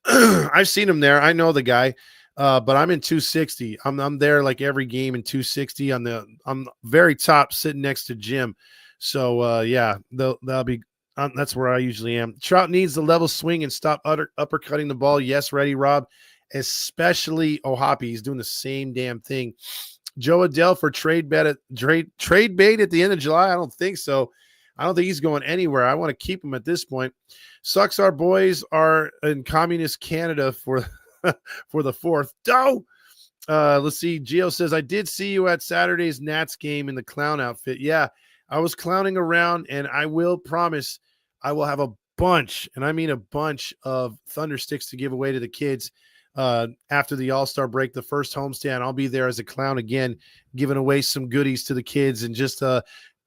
I've seen him there. I know the guy. But I'm in 260. I'm there like every game in 260. I'm very top, sitting next to Jim. So yeah, that'll be. That's where I usually am. Trout needs the level swing and stop uppercutting the ball. Yes, ready, Rob. Especially Ohapi. He's doing the same damn thing. Joe Adell for trade bait at the end of July. I don't think so. I don't think he's going anywhere. I want to keep him at this point. Sucks our boys are in communist Canada for the 4th. Let's see. Gio says, I did see you at Saturday's Nats game in the clown outfit. Yeah, I was clowning around, and I will promise I will have a bunch, and I mean a bunch of Thunder Sticks to give away to the kids after the All-Star break, the first homestand. I'll be there as a clown again, giving away some goodies to the kids and just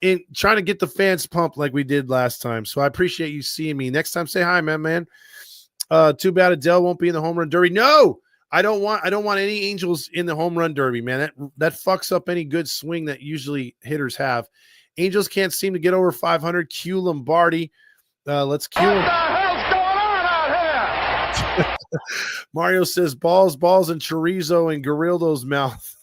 in trying to get the fans pumped like we did last time. So I appreciate you seeing me. Next time, say hi, man. Too bad Adell won't be in the home run derby. No, I don't want any Angels in the home run derby, man. That fucks up any good swing that usually hitters have. Angels can't seem to get over 500. Q Lombardi. Let's cue him. What the hell's going on out here? Mario says balls, and chorizo in Gorildo's mouth.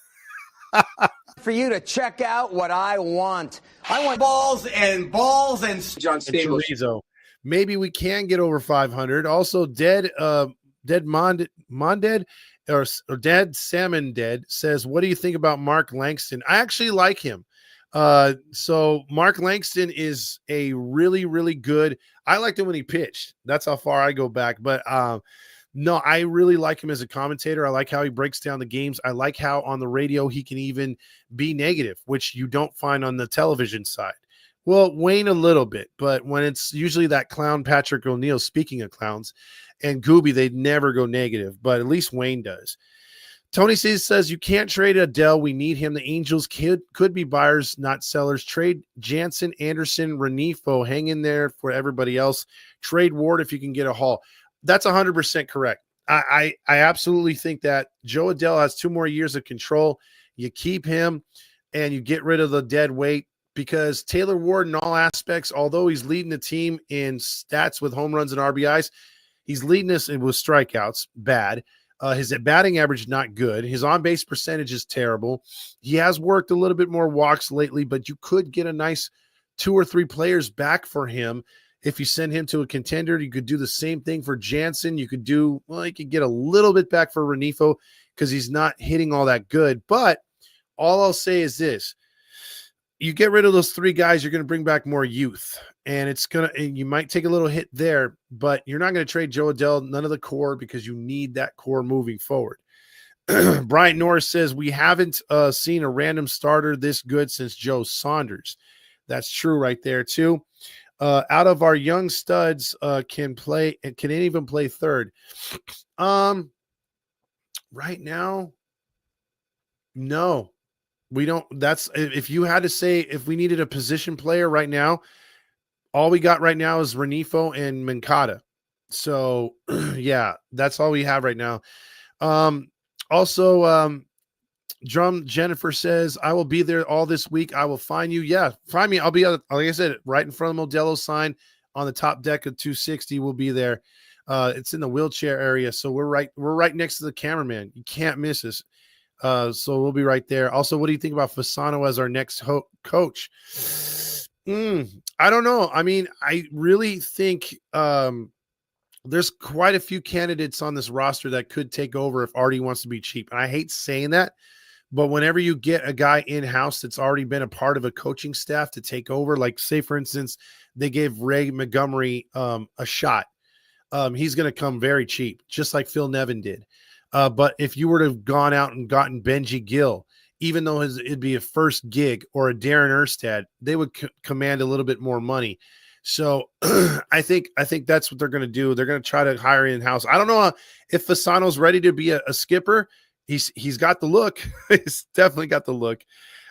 For you to check out what I want. I want balls and John Stamos. Chorizo. Maybe we can get over 500. Also, Dead Monded or Dead Salmon Dead says, what do you think about Mark Langston? I actually like him. So Mark Langston is a really, really good. I liked him when he pitched. That's how far I go back. But no, I really like him as a commentator. I like how he breaks down the games. I like how on the radio he can even be negative, which you don't find on the television side. Well, Wayne a little bit, but when it's usually that clown Patrick O'Neill, speaking of clowns, and Gooby, they never go negative, but at least Wayne does. Tony says you can't trade Adell. We need him. The Angels could be buyers, not sellers. Trade Jansen, Anderson, Renifo. Hang in there for everybody else. Trade Ward if you can get a haul. That's 100% correct. I absolutely think that Joe Adell has 2 more years of control. You keep him and you get rid of the dead weight, because Taylor Ward in all aspects, although he's leading the team in stats with home runs and RBIs, he's leading us with strikeouts, bad. His batting average, not good. His on-base percentage is terrible. He has worked a little bit more walks lately, but you could get a nice 2 or 3 players back for him if you send him to a contender. You could do the same thing for Jansen. You could you could get a little bit back for Renifo because he's not hitting all that good. But all I'll say is this. You get rid of those 3 guys, you're going to bring back more youth. And you might take a little hit there, but you're not going to trade Joe Adell, none of the core, because you need that core moving forward. Brian Norris says, we haven't seen a random starter this good since Joe Saunders. That's true right there, too. out of our young studs, can play and can even play third. Right now, no, we don't. That's if you had to say if we needed a position player right now, all we got right now is Renifo and Mankata. So yeah, that's all we have right now. Also, Drum Jennifer says, I will be there all this week. I will find you. Yeah, find me. I'll be, like I said, right in front of Modelo sign on the top deck of 260. We'll be there. It's in the wheelchair area. So we're right next to the cameraman. You can't miss us. So we'll be right there. Also, what do you think about Fasano as our next coach? I don't know. I mean, I really think there's quite a few candidates on this roster that could take over if Artie wants to be cheap. And I hate saying that, but whenever you get a guy in-house that's already been a part of a coaching staff to take over, like say, for instance, they gave Ray Montgomery a shot. He's going to come very cheap, just like Phil Nevin did. But if you were to have gone out and gotten Benji Gill, even though it'd be a first gig, or a Darren Erstad, they would command a little bit more money. So I think that's what they're going to do. They're going to try to hire in-house. I don't know if Fasano's ready to be a skipper. He's got the look. He's definitely got the look.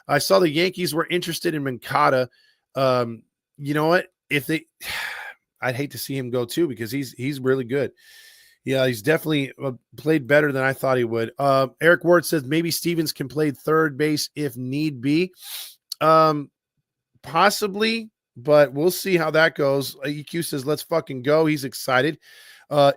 I saw the Yankees were interested in Mankata. You know what? I'd hate to see him go too, because he's really good. Yeah, he's definitely played better than I thought he would. Eric Ward says maybe Stevens can play third base if need be. Possibly, but we'll see how that goes. EQ says, let's fucking go. He's excited.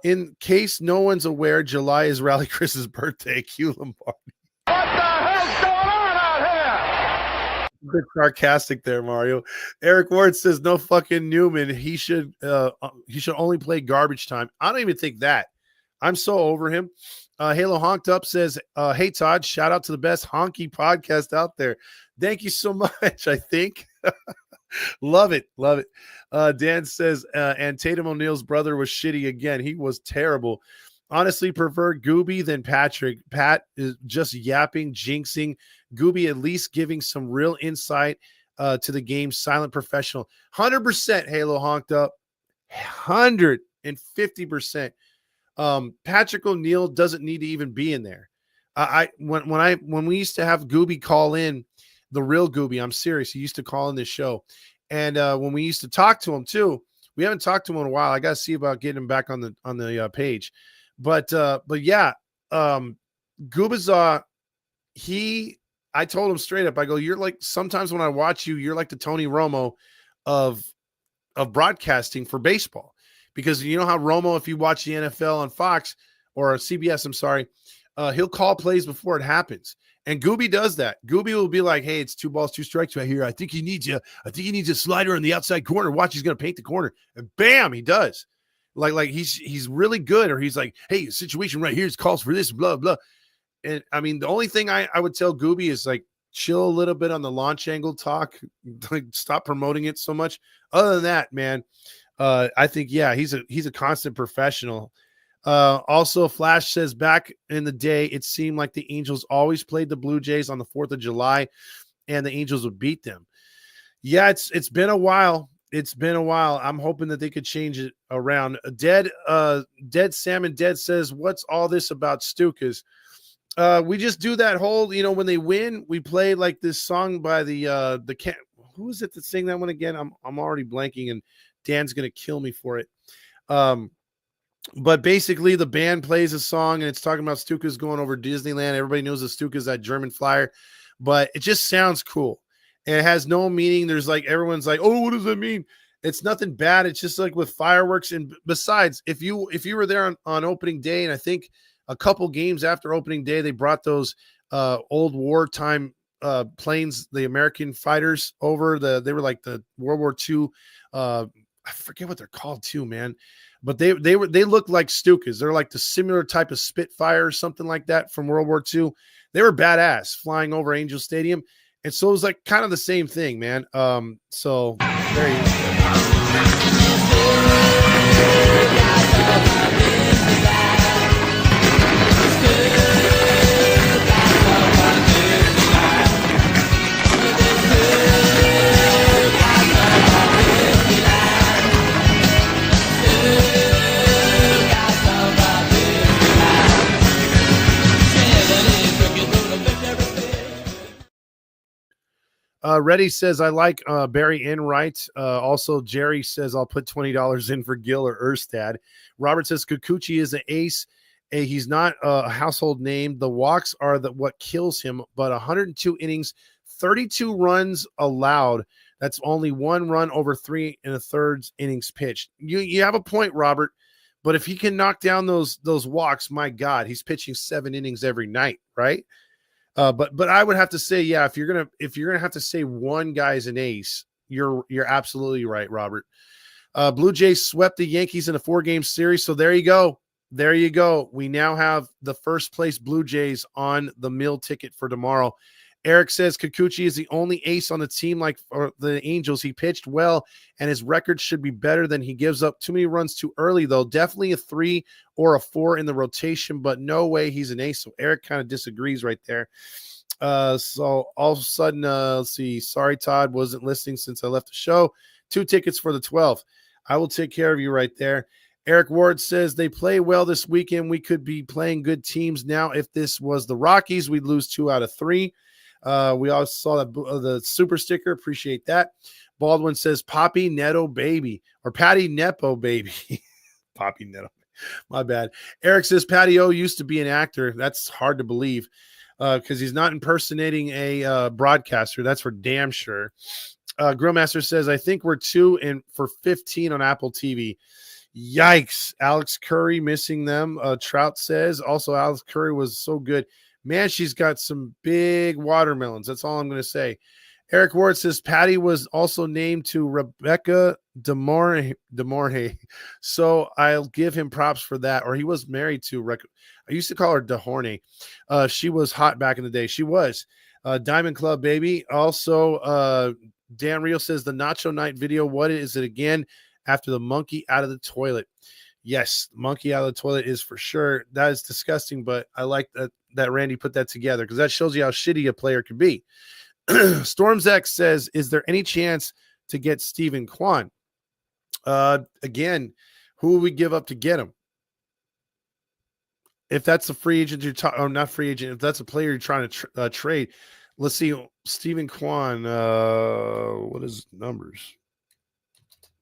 In case no one's aware, July is Rally Chris's birthday. Q Lombardi. What the hell's going on out here? Bit sarcastic there, Mario. Eric Ward says, no fucking Newman. He should only play garbage time. I don't even think that. I'm so over him. Halo Honked Up says, hey, Todd, shout out to the best honky podcast out there. Thank you so much, I think. Love it. Love it. Dan says, and Tatum O'Neal's brother was shitty again. He was terrible. Honestly, prefer Gooby than Patrick. Pat is just yapping, jinxing. Gooby at least giving some real insight to the game. Silent professional. 100% Halo Honked Up. 150%. Patrick O'Neal doesn't need to even be in there. When we used to have Gooby call in, the real Gooby, I'm serious, he used to call in this show, and when we used to talk to him too, we haven't talked to him in a while. I got to see about getting him back on the page, but yeah, Gubazaw, I told him straight up, I go, you're like, sometimes when I watch you, you're like the Tony Romo of broadcasting for baseball. Because you know how Romo, if you watch the NFL on Fox or CBS, I'm sorry, he'll call plays before it happens. And Gooby does that. Gooby will be like, hey, it's 2 balls, 2 strikes right here. I think he needs a slider in the outside corner. Watch, he's going to paint the corner. And bam, he does. Like he's really good. Or he's like, hey, situation right here calls for this, blah, blah. And I mean, the only thing I would tell Gooby is like, chill a little bit on the launch angle talk. Like, stop promoting it so much. Other than that, man, I think, yeah, he's a constant professional. Also, Flash says back in the day, it seemed like the Angels always played the Blue Jays on the 4th of July and the Angels would beat them. Yeah, it's been a while. It's been a while. I'm hoping that they could change it around. Dead Salmon Dead says, what's all this about Stukas? We just do that whole, when they win, we play like this song by who is it that sang that one again? I'm already blanking, and Dan's going to kill me for it. But basically the band plays a song and it's talking about Stukas going over Disneyland. Everybody knows the Stukas, that German flyer, but it just sounds cool. And it has no meaning. There's like, everyone's like, oh, what does that mean? It's nothing bad. It's just like with fireworks. And besides, if you were there on opening day, and I think a couple games after opening day, they brought those old wartime planes, the American fighters over. They were like the World War II. I forget what they're called too, man. But they look like Stukas. They're like the similar type of Spitfire or something like that from World War II. They were badass flying over Angel Stadium. And so it was like kind of the same thing, man. So there you go. Reddy says, I like Barry Enright. Also, Jerry says, I'll put $20 in for Gil or Erstad. Robert says, Kikuchi is an ace. He's not a household name. The walks are what kills him, but 102 innings, 32 runs allowed. That's only 1 run over 3 1/3 innings pitched. You have a point, Robert, but if he can knock down those walks, my God, he's pitching 7 innings every night, right? But I would have to say, yeah, if you're gonna have to say one guy's an ace, you're absolutely right, Robert. Blue Jays swept the Yankees in a 4-game series, so there you go. There you go. We now have the first place Blue Jays on the meal ticket for tomorrow. Eric says Kikuchi is the only ace on the team like the Angels. He pitched well, and his record should be better than he gives up too many runs too early, though. Definitely a 3 or a 4 in the rotation, but no way he's an ace. So Eric kind of disagrees right there. So all of a sudden, let's see. Sorry, Todd, wasn't listening since I left the show. 2 tickets for the 12th. I will take care of you right there. Eric Ward says they play well this weekend. We could be playing good teams now. If this was the Rockies, we'd lose 2 out of 3. We also saw that the super sticker. Appreciate that. Baldwin says Poppy Neto baby or Patty Nepo baby. Poppy Neto. My bad. Eric says Patty O used to be an actor. That's hard to believe because he's not impersonating a broadcaster. That's for damn sure. Grillmaster says, I think we're 2 for 15 on Apple TV. Yikes. Alex Curry missing them. Trout says also Alex Curry was so good. Man, she's got some big watermelons. That's all I'm going to say. Eric Ward says Patty was also named to Rebecca DeMorhe. So I'll give him props for that. Or he was married to I used to call her DeHorney. She was hot back in the day. She was. Diamond Club, baby. Also, Dan Real says the Nacho Night video. What is it again? After the monkey out of the toilet. Yes, monkey out of the toilet is for sure. That is disgusting, but I like that Randy put that together because that shows you how shitty a player could be. Storms X says, is there any chance to get Stephen Kwan? Again, who would we give up to get him? If that's a free agent or not free agent, if that's a player you're trying to trade, let's see. Stephen Kwan, what is numbers?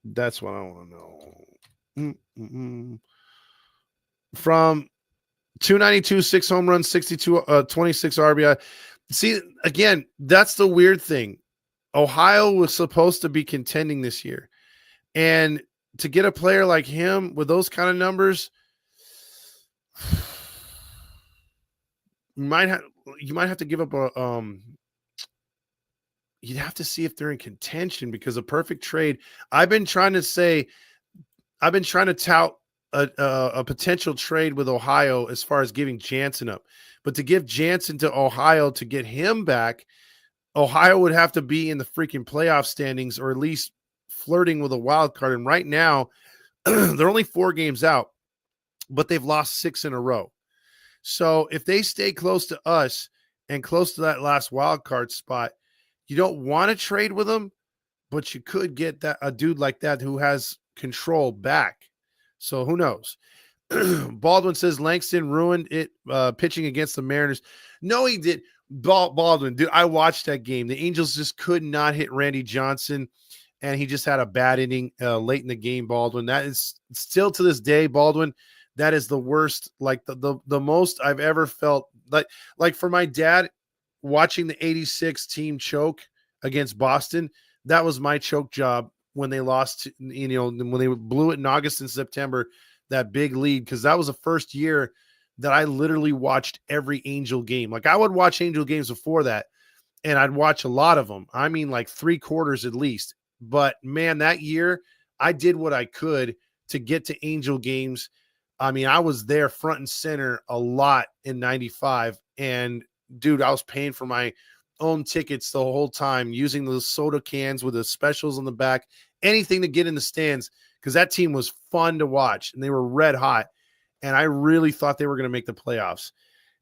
That's what I want to know. From 292, 6 home runs, 62, 26 RBI. See, again, that's the weird thing. Ohio was supposed to be contending this year. And to get a player like him with those kind of numbers, you might have to give up you'd have to see if they're in contention because a perfect trade. I've been trying to tout a potential trade with Ohio as far as giving Jansen up. But to give Jansen to Ohio to get him back, Ohio would have to be in the freaking playoff standings or at least flirting with a wild card. And right now, they're only 4 games out, but they've lost 6 in a row. So if they stay close to us and close to that last wild card spot, you don't want to trade with them, but you could get a dude like that who has control back. So who knows? Baldwin says Langston ruined it pitching against the Mariners. No, he did. Baldwin, dude, I watched that game. The Angels just could not hit Randy Johnson, and he just had a bad inning late in the game, Baldwin. That is still to this day, Baldwin, that is the worst, like the most I've ever felt. Like for my dad, watching the 86 team choke against Boston, that was my choke job when they lost, when they blew it in August and September, that big lead, because that was the first year that I literally watched every Angel game. Like I would watch Angel games before that, and I'd watch a lot of them. I mean, like 3/4 at least. But man, that year I did what I could to get to Angel games. I mean, I was there front and center a lot in 95, and dude, I was paying for my own tickets the whole time, using those soda cans with the specials on the back, anything to get in the stands, because that team was fun to watch, and they were red hot, and I really thought they were going to make the playoffs,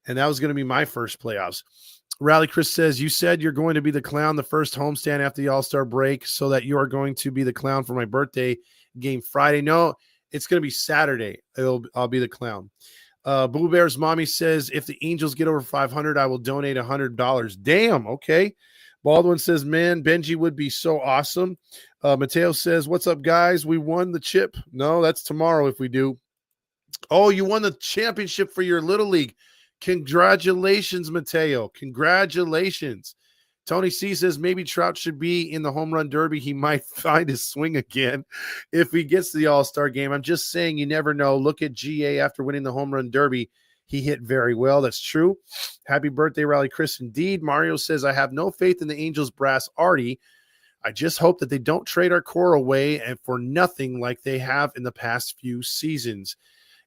and that was going to be my first playoffs. Rally Chris says, you said you're going to be the clown the first homestand after the All-Star break, so that you are going to be the clown for my birthday game Friday. No, it's going to be Saturday. I'll be the clown. Blue Bear's mommy says, if the Angels get over 500, I will donate $100. Damn. Okay. Baldwin says, man, Benji would be so awesome. Mateo says, what's up, guys? We won the chip. No, that's tomorrow if we do. Oh, you won the championship for your Little League. Congratulations, Mateo. Congratulations. Tony C says maybe Trout should be in the home run derby. He might find his swing again if he gets to the All-Star game. I'm just saying you never know. Look at GA after winning the home run derby. He hit very well. That's true. Happy birthday, Rally Chris. Indeed. Mario says, I have no faith in the Angels brass Artie. I just hope that they don't trade our core away and for nothing like they have in the past few seasons.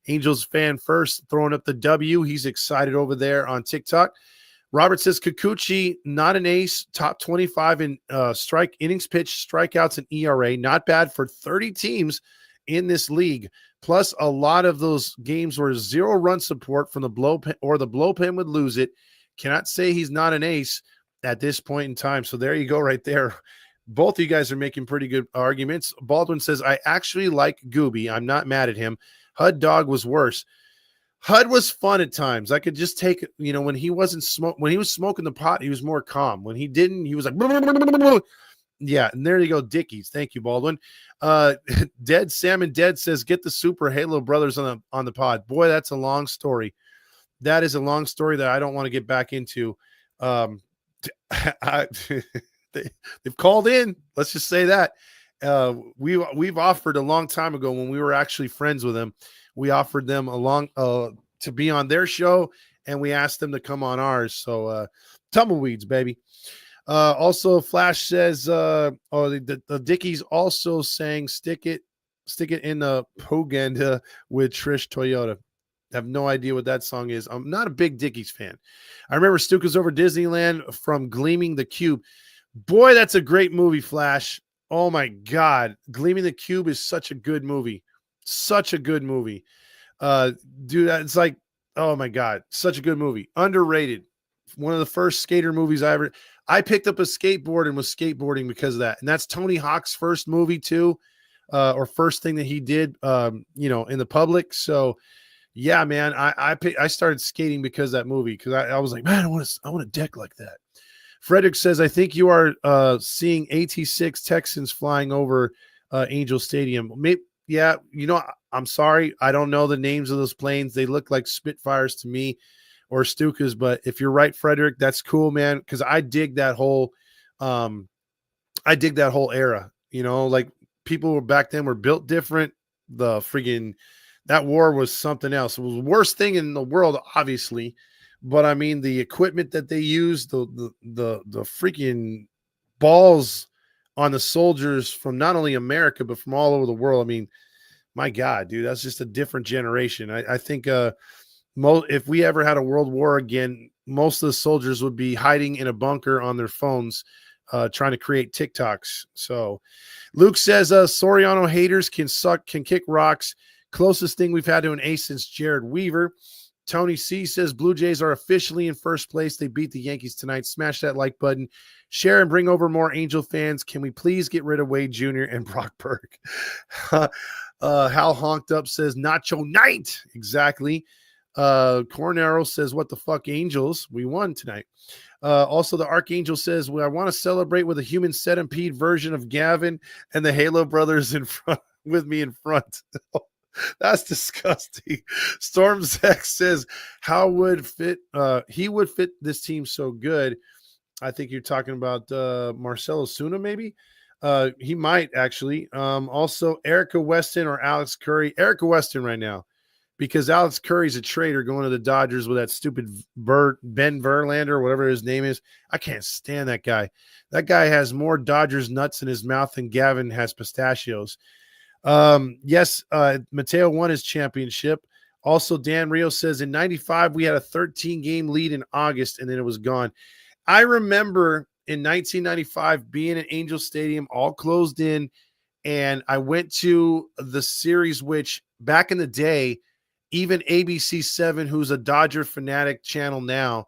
Angels fan first throwing up the W. He's excited over there on TikTok. Robert says Kikuchi, not an ace, top 25 in strike innings pitched, strikeouts, and ERA. Not bad for 30 teams in this league. Plus, a lot of those games were 0-run support from the blowpen, or the blowpen would lose it. Cannot say he's not an ace at this point in time. So there you go right there. Both of you guys are making pretty good arguments. Baldwin says, I actually like Gooby. I'm not mad at him. Hud Dog was worse. Hud was fun at times. I could just take, when he wasn't when he was smoking the pot, he was more calm. When he didn't, he was like, yeah. And there you go, Dickies. Thank you, Baldwin. Dead Salmon Dead says, get the Super Halo Brothers on the pod. Boy, that's a long story. That is a long story that I don't want to get back into. They've called in. Let's just say that. We've offered a long time ago when we were actually friends with them. We offered them to be on their show, and we asked them to come on ours. So tumbleweeds, baby. Also, Flash says, the Dickies also saying stick it in the Poganda with Trish Toyota. I have no idea what that song is. I'm not a big Dickies fan. I remember Stukas Over Disneyland from Gleaming the Cube. Boy, that's a great movie, Flash. Oh my God. Gleaming the Cube is such a good movie. Such a good movie. Dude, it's like, oh my God, such a good movie. Underrated. One of the first skater movies I picked up a skateboard and was skateboarding because of that. And that's Tony Hawk's first movie too, or first thing that he did, in the public. So yeah, man, I started skating because of that movie. Cause I was like, man, I want a deck like that. Frederick says, I think you are seeing AT6 Texans flying over Angel Stadium. Maybe, yeah, I'm sorry. I don't know the names of those planes. They look like Spitfires to me or Stukas. But if you're right, Frederick, that's cool, man. Because I dig that whole era. Like people were back then were built different. The friggin' that war was something else. It was the worst thing in the world, obviously. But I mean, the equipment that they used, the freaking balls on the soldiers from not only America, but from all over the world. I mean, my God, dude, that's just a different generation. I think if we ever had a world war again, most of the soldiers would be hiding in a bunker on their phones, trying to create TikToks. So Luke says, Soriano haters can kick rocks. Closest thing we've had to an ace since Jared Weaver. Tony C says Blue Jays are officially in first place. They beat the Yankees tonight. Smash that like button. Share and bring over more Angel fans. Can we please get rid of Wade Jr. and Brock Burke? Hal Honked Up says Nacho Night. Exactly. Cornero says, what the fuck, Angels? We won tonight. Also, the Archangel says, I want to celebrate with a human centipede version of Gavin and the Halo brothers in front with me in front. That's disgusting. Storm Zach says, how would he would fit this team so good? I think you're talking about Marcelo Zuna, maybe. He might actually. Also, Erica Weston or Alex Curry. Erica Weston right now, because Alex Curry's a traitor going to the Dodgers with that stupid Ben Verlander or whatever his name is. I can't stand that guy. That guy has more Dodgers nuts in his mouth than Gavin has pistachios. Yes, Mateo won his championship. Also, Dan Rio says in 95, we had a 13-game lead in August, and then it was gone. I remember in 1995 being at Angel Stadium, all closed in, and I went to the series, which back in the day, even ABC7, who's a Dodger fanatic channel now,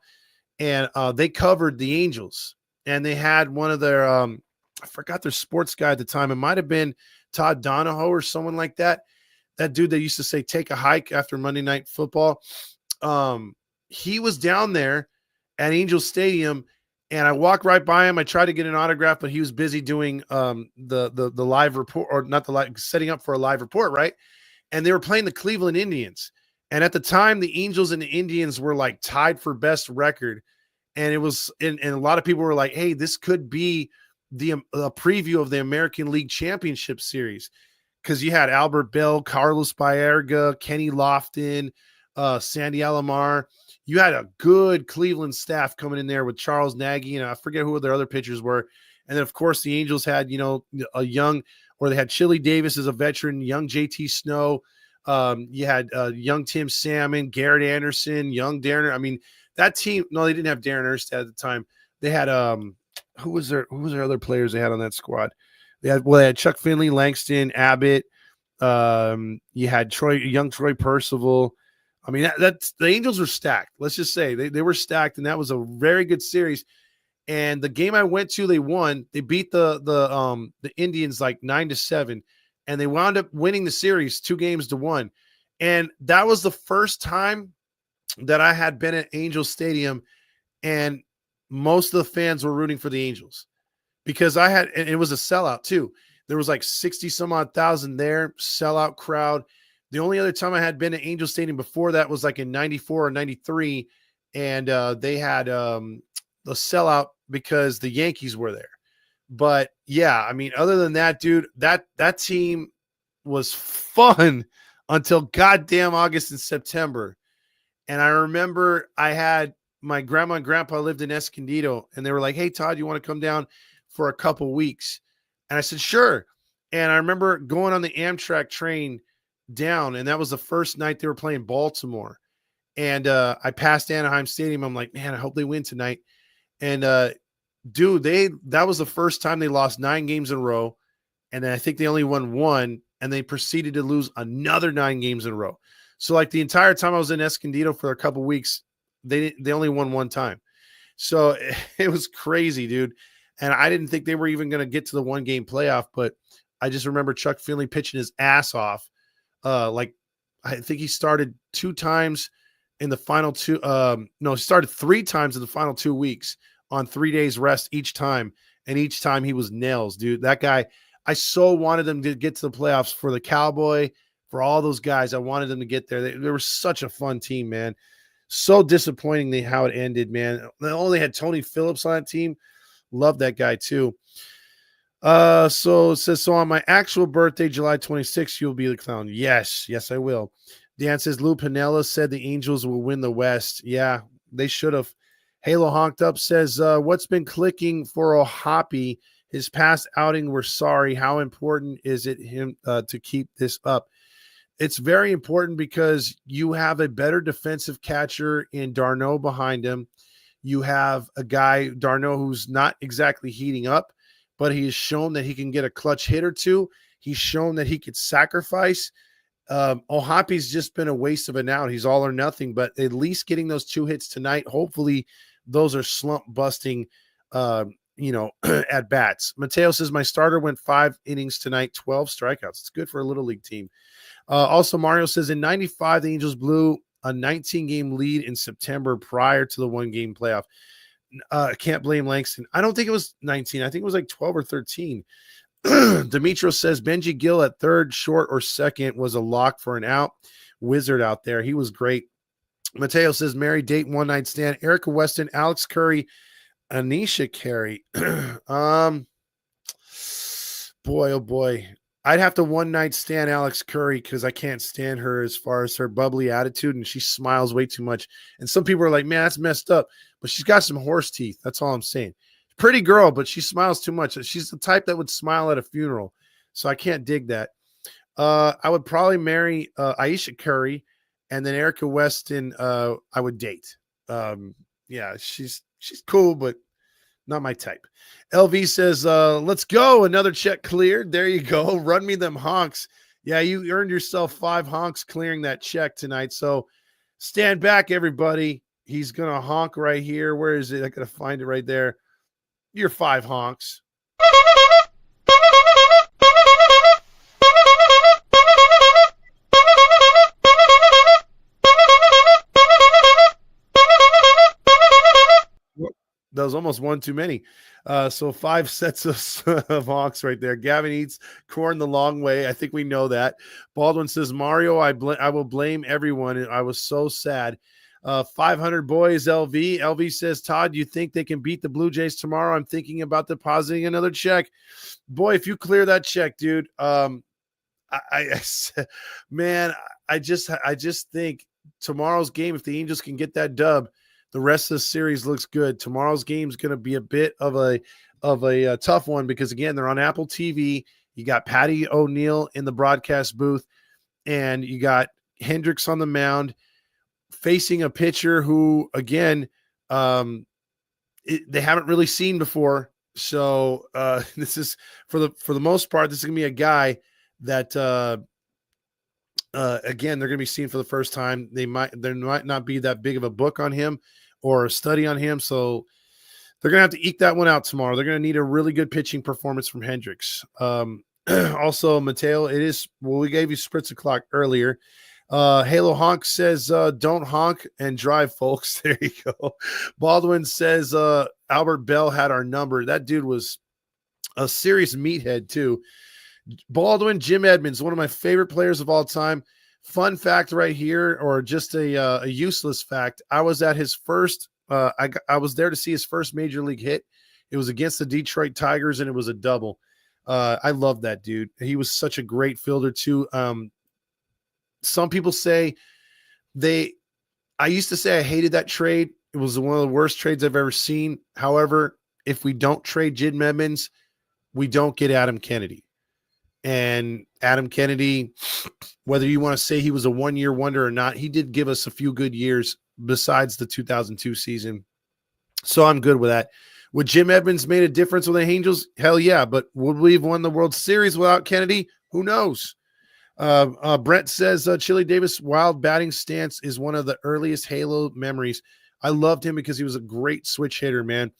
and they covered the Angels, and they had one of their, I forgot their sports guy at the time. It might have been Todd Donahoe or someone like that. That dude that used to say, take a hike after Monday Night Football. He was down there at Angel Stadium, And I walked right by him. I tried to get an autograph, but he was busy doing the live report, or not the live, setting up for a live report, right? And they were playing the Cleveland Indians. And at the time, the Angels and the Indians were like tied for best record. And it was, and a lot of people were like, hey, this could be a preview of the American League Championship Series. Because you had Albert Bell, Carlos Baerga, Kenny Lofton, Sandy Alomar. You had a good Cleveland staff coming in there with Charles Nagy, and I forget who their other pitchers were. And then, of course, the Angels had, a young, or they had Chili Davis as a veteran, young JT Snow. You had young Tim Salmon, Garrett Anderson, young Darren. I mean, that team. No, they didn't have Darren Erstad at the time. They had who was their other players they had on that squad? They had Chuck Finley, Langston, Abbott. You had young Troy Percival. I mean, that's the Angels were stacked. Let's just say they were stacked, and that was a very good series. And the game I went to, they won. They beat the Indians like 9-7, and they wound up winning the series 2-1. And that was the first time that I had been at Angels Stadium, and most of the fans were rooting for the Angels because and it was a sellout too. There was like 60 some odd thousand there, sellout crowd. The only other time I had been at Angel Stadium before that was like in 94 or 93. And they had the sellout because the Yankees were there. But yeah, I mean, other than that, dude, that team was fun until goddamn August and September. And I remember I had my grandma and grandpa lived in Escondido, and they were like, hey, Todd, you want to come down for a couple weeks? And I said, sure. And I remember going on the Amtrak train down, and that was the first night they were playing Baltimore. And I passed Anaheim Stadium. I'm like, man, I hope they win tonight. And dude, that was the first time they lost 9 games in a row. And then I think they only won 1, and they proceeded to lose another 9 games in a row. So like the entire time I was in Escondido for a couple weeks, they only won 1 time. So it was crazy, dude. And I didn't think they were even going to get to the 1-game playoff, but I just remember Chuck Finley pitching his ass off. Like I think he started 2 times in the final 2. He started 3 times in the final 2 weeks on 3 days rest each time. And each time he was nails, dude. That guy, I so wanted them to get to the playoffs for the Cowboy, for all those guys. I wanted them to get there. They were such a fun team, man. So disappointing how it ended, man. They only had Tony Phillips on that team. Love that guy too. So it says, so on my actual birthday, July 26th, you'll be the clown. Yes, I will. Dan says, Lou Piniella said the Angels will win the West. Yeah, they should have. Halo Honked Up says, what's been clicking for O'Hoppe? His past outing, we're sorry. How important is it him to keep this up? It's very important because you have a better defensive catcher in Darno behind him. You have a guy, Darno, who's not exactly heating up, but he has shown that he can get a clutch hit or two. He's shown that he could sacrifice. O'Hoppe's just been a waste of an out. He's all or nothing, but at least getting those 2 hits tonight, hopefully those are slump busting, at bats. Mateo says, my starter went 5 innings tonight, 12 strikeouts. It's good for a little league team. Also, Mario says, in 95, the Angels blew a 19-game lead in September prior to the 1-game playoff. Can't blame Langston. I don't think it was 19. I think it was like 12 or 13. Demetrio says Benji Gill at third, short, or second was a lock for an out. Wizard out there. He was great. Mateo says married, date, one night stand. Erica Weston, Alex Curry, Anisha Carey. Boy, oh boy. I'd have to one night stand Alex Curry because I can't stand her as far as her bubbly attitude, and she smiles way too much. And some people are like, man, that's messed up. But she's got some horse teeth. That's all I'm saying. Pretty girl, but she smiles too much. She's the type that would smile at a funeral. So I can't dig that. I would probably marry Aisha Curry, and then Erica Weston I would date. Yeah, she's cool, but not my type. LV says, let's go. Another check cleared. There you go. Run me them honks. Yeah, you earned yourself 5 honks clearing that check tonight. So stand back, everybody. He's going to honk right here. Where is it? I got to find it right there. Your 5 honks. That was almost one too many. So 5 sets of honks right there. Gavin eats corn the long way. I think we know that. Baldwin says, Mario, I will blame everyone. I was so sad. 500 boys, LV. LV says, Todd, you think they can beat the Blue Jays tomorrow? I'm thinking about depositing another check. Boy, if you clear that check, dude, man, I just think tomorrow's game, if the Angels can get that dub, the rest of the series looks good. Tomorrow's game is going to be a bit of a tough one because, again, they're on Apple TV. You got Patty O'Neill in the broadcast booth, and you got Hendricks on the mound facing a pitcher who, again, they haven't really seen before. So this is for the most part, this is going to be a guy that again, they're going to be seen for the first time. There might not be that big of a book on him or a study on him. So they're going to have to eke that one out tomorrow. They're going to need a really good pitching performance from Hendricks. Also, Mateo, we gave you Spritz o'clock earlier. Halo Honk says, don't honk and drive, folks. There you go. Baldwin says, Albert Bell had our number. That dude was a serious meathead too. Baldwin, Jim Edmonds, one of my favorite players of all time. Fun fact right here, or just a useless fact. I was at his first, I was there to see his first major league hit. It was against the Detroit Tigers, and it was a double. I love that dude. He was such a great fielder too. Some people say I used to say I hated that trade. It was one of the worst trades I've ever seen. However, if we don't trade Jim Edmonds, we don't get Adam Kennedy. And Adam Kennedy, whether you want to say he was a one-year wonder or not, he did give us a few good years besides the 2002 season. So I'm good with that. Would Jim Edmonds made a difference with the Angels? Hell yeah. But would we have won the World Series without Kennedy? Who knows? Brent says, Chili Davis' wild batting stance is one of the earliest Halo memories. I loved him because he was a great switch hitter, man.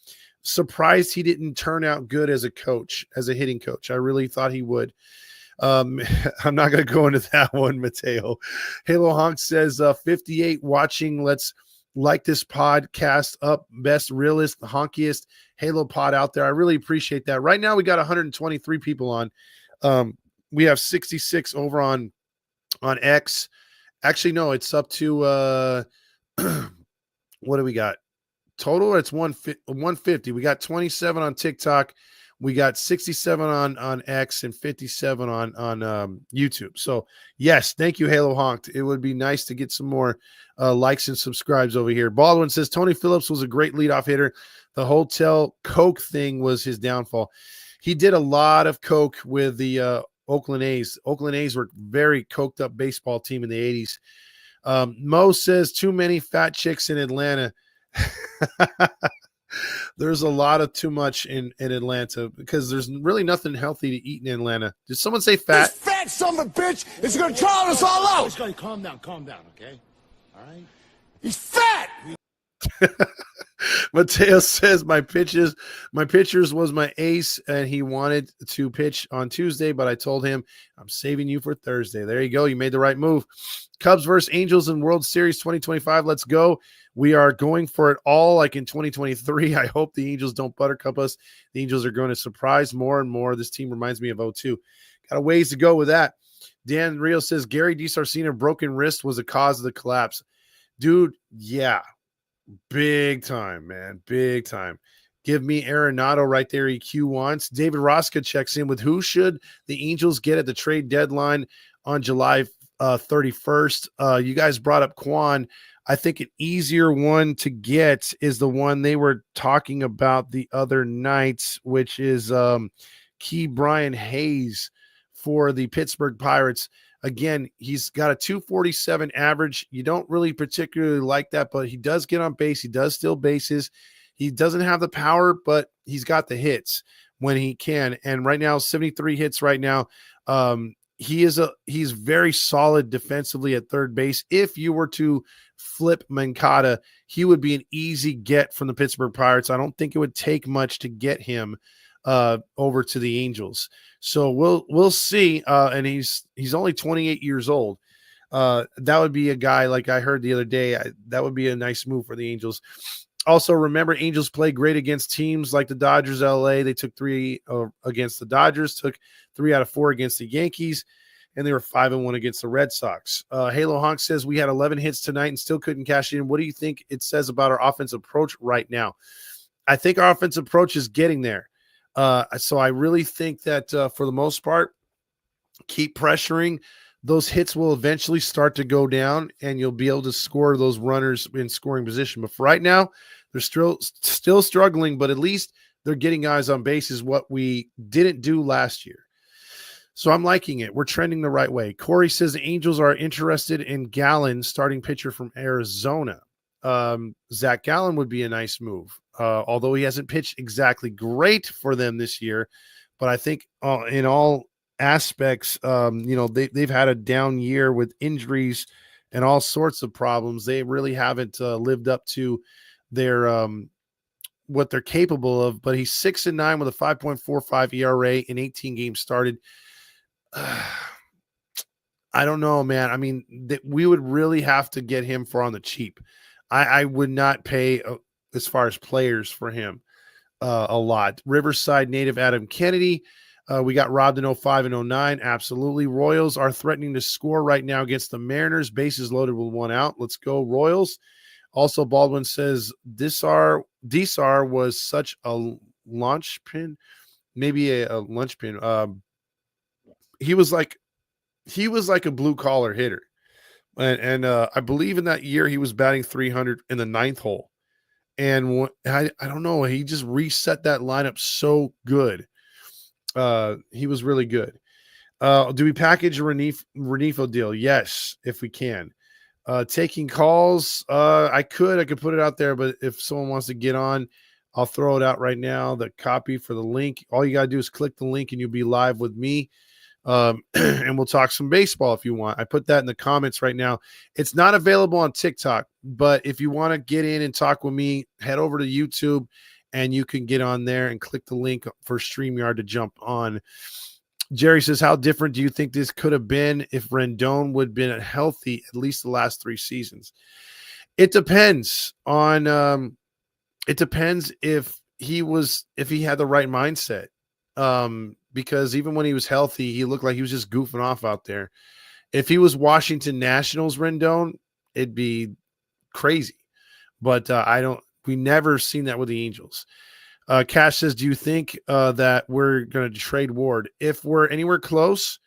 Surprised he didn't turn out good as a coach, as a hitting coach. I really thought he would. I'm not going to go into that one, Mateo. Halo Honk says, 58 watching. Let's like this podcast up. Best, realest, honkiest Halo pod out there. I really appreciate that. Right now we got 123 people on. We have 66 over on X. Actually, no, it's up to what do we got? Total, it's 150. We got 27 on TikTok. We got 67 on X and 57 on YouTube. So, yes, thank you, Halo Honked. It would be nice to get some more likes and subscribes over here. Baldwin says, Tony Phillips was a great leadoff hitter. The hotel Coke thing was his downfall. He did a lot of Coke with the Oakland A's. Oakland A's were a very coked up baseball team in the 80s. Mo says, too many fat chicks in Atlanta. There's a lot of too much in Atlanta because there's really nothing healthy to eat in Atlanta. Did someone say fat? This fat son of a bitch is going to drown us all out. He's going to calm down, okay? All right? He's fat. Mateo says my pitchers was my ace, and he wanted to pitch on Tuesday, but I told him I'm saving you for Thursday. There you go. You made the right move. Cubs versus Angels in World Series 2025. Let's go. We are going for it all like in 2023. I hope the Angels don't buttercup us. The Angels are going to surprise more and more. This team reminds me of 02. Got a ways to go with that. Dan Rio says Gary DiSarcina broken wrist was a cause of the collapse. Dude, yeah. Big time, man. Big time. Give me Arenado right there. EQ wants. David Rosca checks in with who should the Angels get at the trade deadline on July 31st. You guys brought up Quan. I think an easier one to get is the one they were talking about the other night, which is Key Brian Hayes for the Pittsburgh Pirates. Again, he's got a 247 average. You don't really particularly like that, but he does get on base. He does steal bases. He doesn't have the power, but he's got the hits when he can. And right now, 73 hits right now. He's very solid defensively at third base. If you were to flip Mancada, he would be an easy get from the Pittsburgh Pirates. I don't think it would take much to get him over to the Angels. So we'll see. And he's only 28 years old. That would be a guy like I heard the other day. That would be a nice move for the Angels. Also, remember, Angels play great against teams like the Dodgers, LA. They took 3 against the Dodgers, took 3 out of 4 against the Yankees, and they were 5-1 against the Red Sox. Halo Honk says we had 11 hits tonight and still couldn't cash in. What do you think it says about our offensive approach right now? I think our offensive approach is getting there. So I really think that for the most part, keep pressuring. Those hits will eventually start to go down, and you'll be able to score those runners in scoring position. But for right now, they're still struggling, but at least they're getting guys on bases, what we didn't do last year. So I'm liking it. We're trending the right way. Corey says the Angels are interested in Gallen, starting pitcher from Arizona. Zach Gallen would be a nice move, although he hasn't pitched exactly great for them this year. But I think in all aspects, they've had a down year with injuries and all sorts of problems. They really haven't lived up to their what they're capable of. But he's 6-9 with a 5.45 ERA in 18 games started. I don't know, man. I mean, we would really have to get him for on the cheap. I would not pay as far as players for him a lot. Riverside native Adam Kennedy. We got robbed in 05 and 09. Absolutely. Royals are threatening to score right now against the Mariners. Bases loaded with 1 out. Let's go, Royals. Also, Baldwin says Desar was such a launch pin, maybe a lunch pin. He was like a blue collar hitter. And I believe in that year he was batting 300 in the 9th hole. And I don't know, he just reset that lineup so good. He was really good. Do we package a Renifo deal? Yes, if we can. Taking calls, I could put it out there, but if someone wants to get on, I'll throw it out right now. The copy for the link. All you got to do is click the link and you'll be live with me. And we'll talk some baseball if you want. I put that in the comments right now. It's not available on TikTok, but if you want to get in and talk with me, head over to YouTube and you can get on there and click the link for StreamYard to jump on. Jerry says, how different do you think this could have been if Rendon would have been healthy at least the last 3 seasons? It depends on it depends if he had the right mindset. Because even when he was healthy, he looked like he was just goofing off out there. If he was Washington Nationals Rendon, it'd be crazy. But we never seen that with the Angels. Cash says, do you think that we're going to trade Ward? If we're anywhere close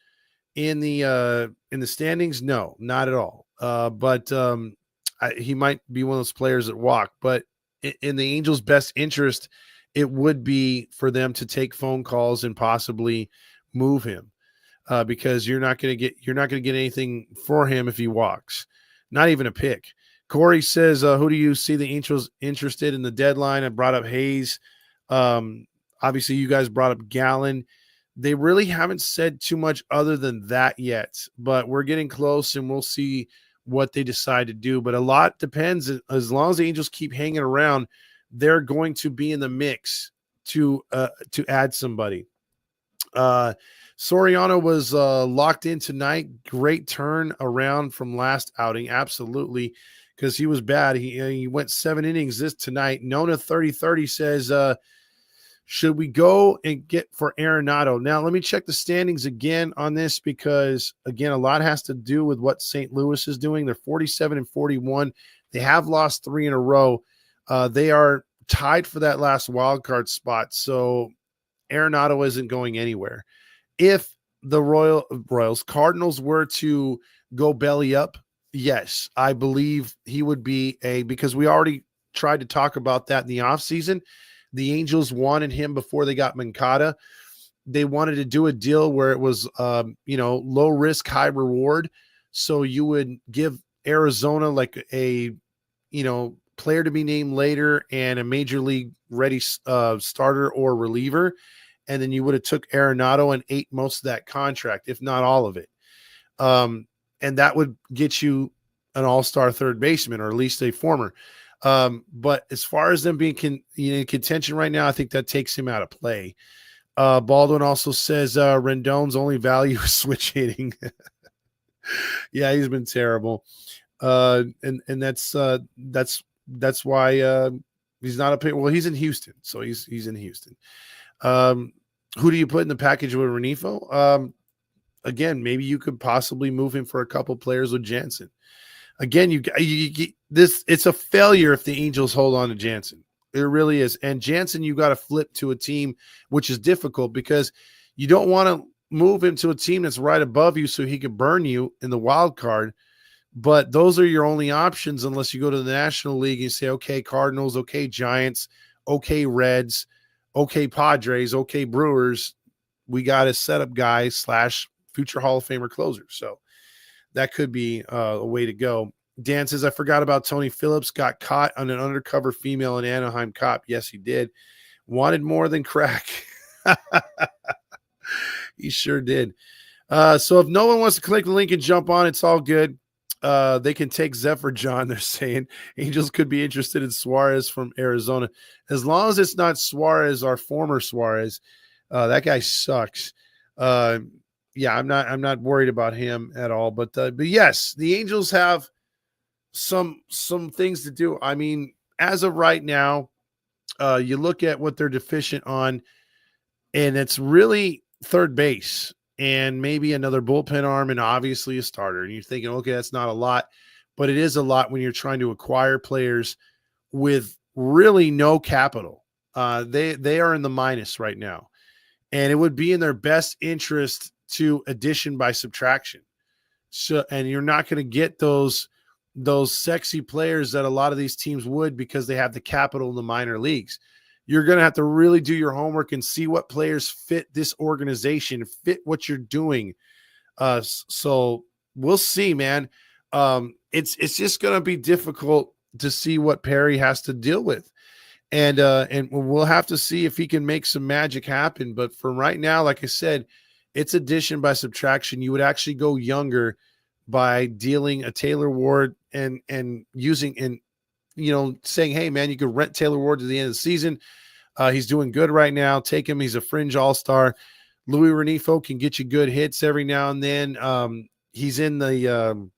in the standings, no, not at all. But he might be one of those players that walk. But in the Angels' best interest, it would be for them to take phone calls and possibly move him because you're not going to get anything for him if he walks, not even a pick. Corey says, who do you see the Angels interested in the deadline? I brought up Hayes. Obviously you guys brought up Gallen. They really haven't said too much other than that yet, but we're getting close and we'll see what they decide to do. But a lot depends. As long as the Angels keep hanging around, they're going to be in the mix to add somebody. Soriano was locked in tonight. Great turn around from last outing. Absolutely. Because he was bad. He went 7 innings tonight. Nona 3030 says, should we go and get for Arenado? Now, let me check the standings again on this because, again, a lot has to do with what St. Louis is doing. They're 47 and 41. They have lost 3 in a row. They are tied for that last wild card spot, so Arenado isn't going anywhere. If the Royals Cardinals were to go belly up, yes, I believe he would be because we already tried to talk about that in the offseason. The Angels wanted him before they got Moncada. They wanted to do a deal where it was low risk, high reward. So you would give Arizona like a player to be named later and a major league ready starter or reliever. And then you would have took Arenado and ate most of that contract, if not all of it. And that would get you an all-star third baseman, or at least a former. But as far as them being in contention right now, I think that takes him out of play. Baldwin also says Rendon's only value is switch hitting. Yeah, he's been terrible. And that's why He's not up here. Well, he's in Houston, so he's in Houston. Who do you put in the package with Renifo? Again, maybe you could possibly move him for a couple players with Jansen. Again, it's a failure if the Angels hold on to Jansen. It really is. And Jansen, you got to flip to a team, which is difficult because you don't want to move him to a team that's right above you so he can burn you in the wild card. But those are your only options unless you go to the National League and you say, okay, Cardinals, okay, Giants, okay, Reds, okay, Padres, okay, Brewers. We got a setup guy / future Hall of Famer closer. So that could be a way to go. Dan says, I forgot about Tony Phillips. Got caught on an undercover female in Anaheim cop. Yes, he did. Wanted more than crack. He sure did. So if no one wants to click the link and jump on, it's all good. They can take Zephyr John, they're saying. Angels could be interested in Suarez from Arizona. As long as it's not Suarez, our former Suarez. That guy sucks. Yeah, I'm not worried about him at all. But yes, the Angels have some things to do. I mean, as of right now, you look at what they're deficient on, and it's really third base and maybe another bullpen arm and obviously a starter. And you're thinking, okay, that's not a lot, but it is a lot when you're trying to acquire players with really no capital. They are in the minus right now, and it would be in their best interest to addition by subtraction. So, and you're not going to get those sexy players that a lot of these teams would because they have the capital in the minor leagues. You're going to have to really do your homework and see what players fit this organization, fit what you're doing. So we'll see, man. It's just going to be difficult to see what Perry has to deal with. And we'll have to see if he can make some magic happen. But for right now, like I said, it's addition by subtraction. You would actually go younger by dealing a Taylor Ward and using and saying, hey man, you could rent Taylor Ward to the end of the season. He's doing good right now. Take him. He's a fringe all-star. Louis Renifo can get you good hits every now and then. He's in the,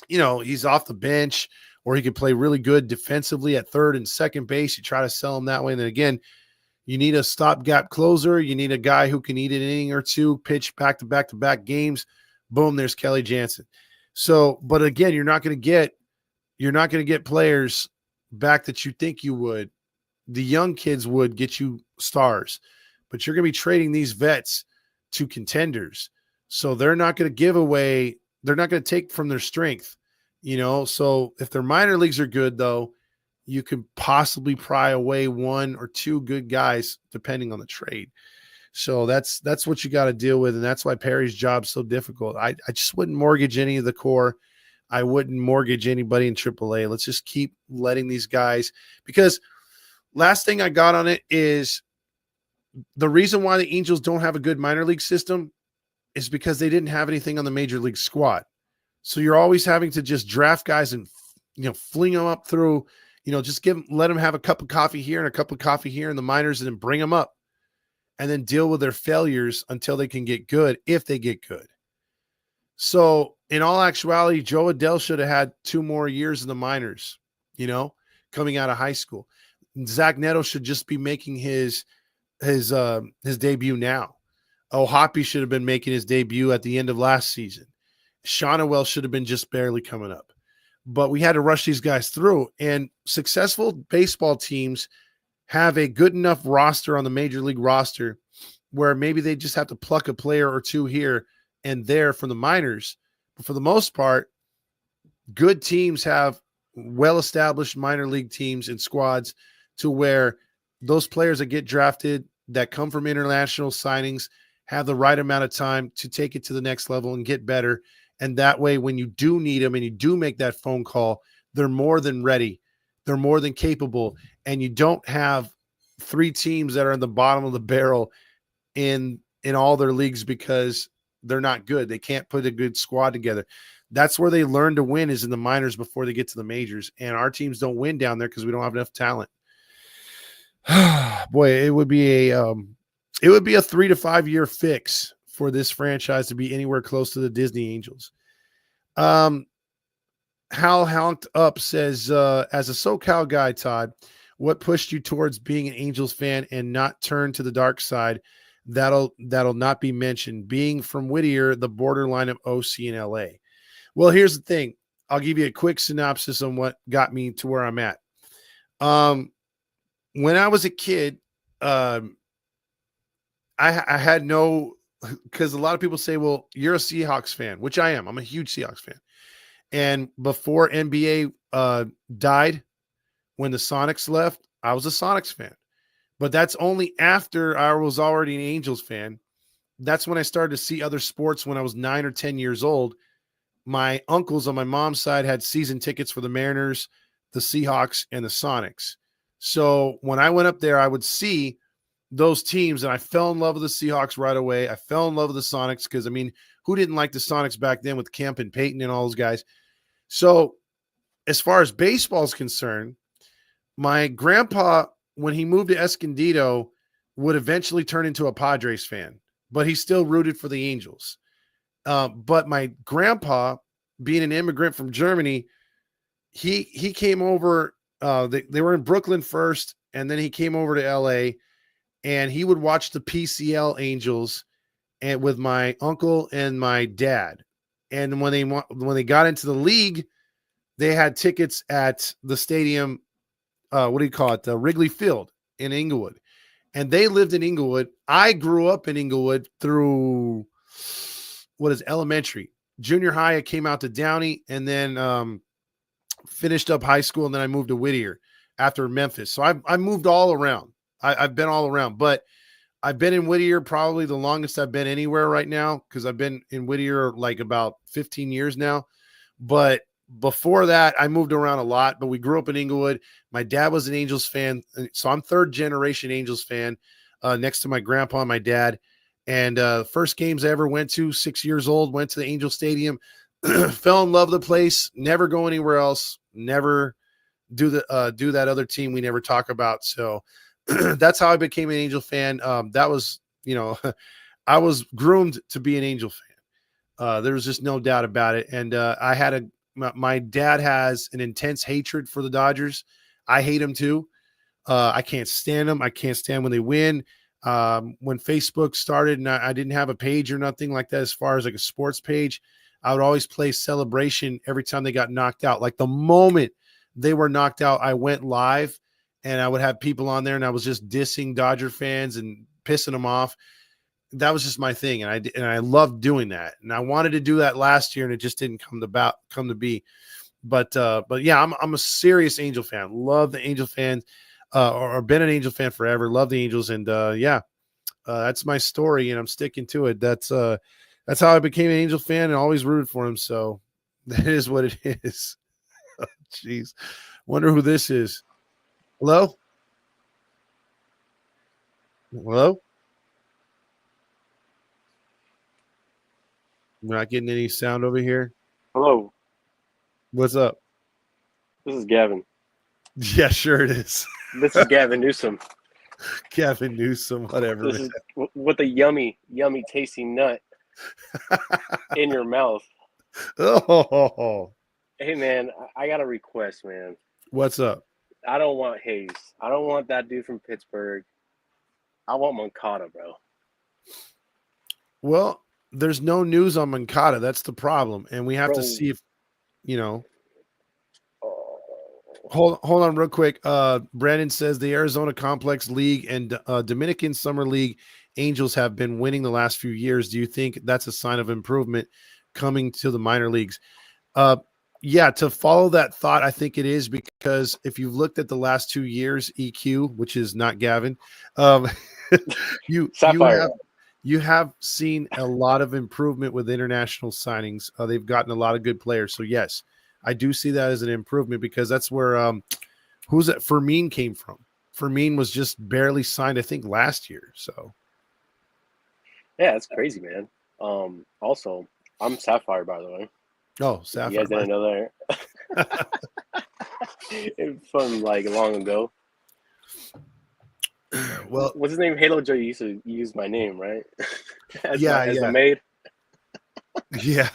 he's off the bench, or he could play really good defensively at third and second base. You try to sell him that way. And then again, you need a stopgap closer. You need a guy who can eat an inning or two, pitch back-to-back games. Boom, there's Kelly Jansen. So, but again, you're not going to get players back that you think you would. The young kids would get you stars, but you're going to be trading these vets to contenders. So they're not going to they're not going to take from their strength, So if their minor leagues are good, though, you could possibly pry away one or two good guys depending on the trade. So that's what you got to deal with, and that's why Perry's job's so difficult. I just wouldn't mortgage any of the core. I wouldn't mortgage anybody in AAA. Let's just keep letting these guys, because last thing I got on it is the reason why the Angels don't have a good minor league system is because they didn't have anything on the major league squad. So you're always having to just draft guys and, fling them up through, just let them have a cup of coffee here and a cup of coffee here in the minors and then bring them up and then deal with their failures until they can get good, if they get good. So in all actuality, Joe Adell should have had 2 more years in the minors, coming out of high school. Zach Neto should just be making his debut now. Hoppy should have been making his debut at the end of last season. Shonawell should have been just barely coming up. But we had to rush these guys through. And successful baseball teams have a good enough roster on the major league roster where maybe they just have to pluck a player or two here and there from the minors. But for the most part, good teams have well-established minor league teams and squads to where those players that get drafted that come from international signings have the right amount of time to take it to the next level and get better. And that way, when you do need them and you do make that phone call, they're more than ready. They're more than capable. And you don't have 3 teams that are in the bottom of the barrel in all their leagues because they're not good. They can't put a good squad together. That's where they learn to win, is in the minors before they get to the majors. And our teams don't win down there because we don't have enough talent. Boy, it would be a 3 to 5 year fix for this franchise to be anywhere close to the Disney Angels. Hal Honked Up says, as a SoCal guy, Todd, What pushed you towards being an Angels fan and not turn to the dark side? That'll not be mentioned. Being from Whittier, the borderline of OC and LA. Well, here's the thing. I'll give you a quick synopsis on what got me to where I'm at. When I was a kid, I had no, because a lot of people say, well, you're a Seahawks fan, which I am. I'm a huge Seahawks fan. And before NBA died, when the Sonics left, I was a Sonics fan. But that's only after I was already an Angels fan. That's when I started to see other sports when I was 9 or 10 years old. My uncles on my mom's side had season tickets for the Mariners, the Seahawks, and the Sonics. So when I went up there, I would see those teams, and I fell in love with the Seahawks right away. I fell in love with the Sonics because, I mean, who didn't like the Sonics back then with Kemp and Peyton and all those guys? So as far as baseball is concerned, my grandpa, when he moved to Escondido, would eventually turn into a Padres fan, but he still rooted for the Angels. But my grandpa, being an immigrant from Germany, he came over. They were in Brooklyn first, and then he came over to LA, and he would watch the PCL Angels and with my uncle and my dad. And when they got into the league, they had tickets at the stadium. What do you call it? The Wrigley Field in Inglewood. And they lived in Inglewood. I grew up in Inglewood through elementary. Junior high, I came out to Downey and then finished up high school. And then I moved to Whittier after Memphis. So I moved all around. I've been all around, but I've been in Whittier probably the longest I've been anywhere right now, because I've been in Whittier like about 15 years now. But before that, I moved around a lot, but we grew up in Inglewood. My dad was an Angels fan, so I'm third generation Angels fan, next to my grandpa and my dad. And first games I ever went to, 6 years old, went to the Angel Stadium, fell in love with the place, never go anywhere else, never do that other team we never talk about. So that's how I became an Angel fan. That was, I was groomed to be an Angel fan. There was just no doubt about it. And my dad has an intense hatred for the Dodgers. I hate them too. I can't stand them. I can't stand when they win. When Facebook started and I didn't have a page or nothing like that, as far as like a sports page, I would always play Celebration every time they got knocked out. Like the moment they were knocked out, I went live and I would have people on there and I was just dissing Dodger fans and pissing them off. That was just my thing. And I loved doing that. And I wanted to do that last year and it just didn't come to be. But yeah, I'm a serious Angel fan. Love the Angel fans, or been an Angel fan forever. Love the Angels. And that's my story and I'm sticking to it. That's how I became an Angel fan and always rooted for him. So that is what it is. Jeez. Wonder who this is. Hello? Hello? We're not getting any sound over here. Hello. What's up? This is Gavin. Yeah, sure it is. This is Gavin Newsom. Gavin Newsom, whatever. This is with a yummy, tasty nut in your mouth. Oh. Hey, man, I got a request, man. What's up? I don't want Hayes. I don't want that dude from Pittsburgh. I want Moncada, bro. Well, there's no news on Moncada. That's the problem. And we have to see if, Hold on real quick. Brandon says the Arizona Complex League and Dominican Summer League Angels have been winning the last few years. Do you think that's a sign of improvement coming to the minor leagues? Yeah, to follow that thought, I think it is, because if you've looked at the last 2 years, EQ, which is not Gavin, you have seen a lot of improvement with international signings. They've gotten a lot of good players. So yes, I do see that as an improvement, because that's where who's that Fermin came from. Fermin was just barely signed, I think, last year. So yeah, it's crazy, man. Also, I'm Sapphire, by the way. Oh, Sapphire. You guys didn't know that? It's from like long ago. Well, what's his name? Halo Joe used to use my name, right? as the maid. Yeah.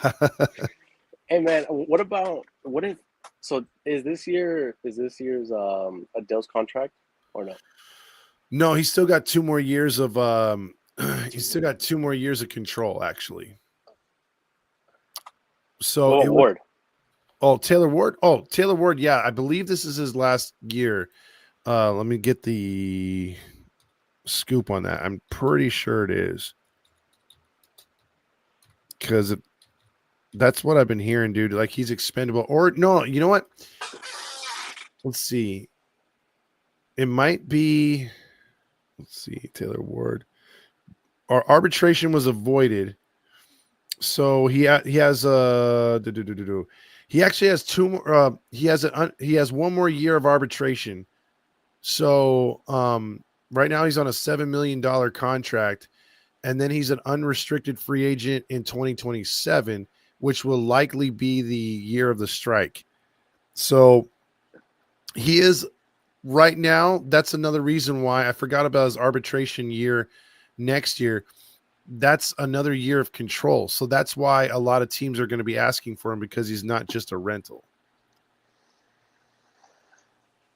Hey, man, what if So is this year's Adele's contract or no? No, he's still got 2 more years of he's still got 2 more years of control, actually. So What it about would, Ward? Taylor Ward. Oh, Taylor Ward. Yeah, I believe this is his last year. Let me get the scoop on that. I'm pretty sure it is because that's what I've been hearing, dude. Like he's expendable. Or no, you know what? Let's see. It might be. Let's see. Taylor Ward. Our arbitration was avoided, so he has he actually has 2 more. He has 1 more year of arbitration. So right now he's on a $7 million contract, and then he's an unrestricted free agent in 2027, which will likely be the year of the strike. So he is right now. That's another reason why I forgot about his arbitration year next year. That's another year of control. So that's why a lot of teams are going to be asking for him, because he's not just a rental.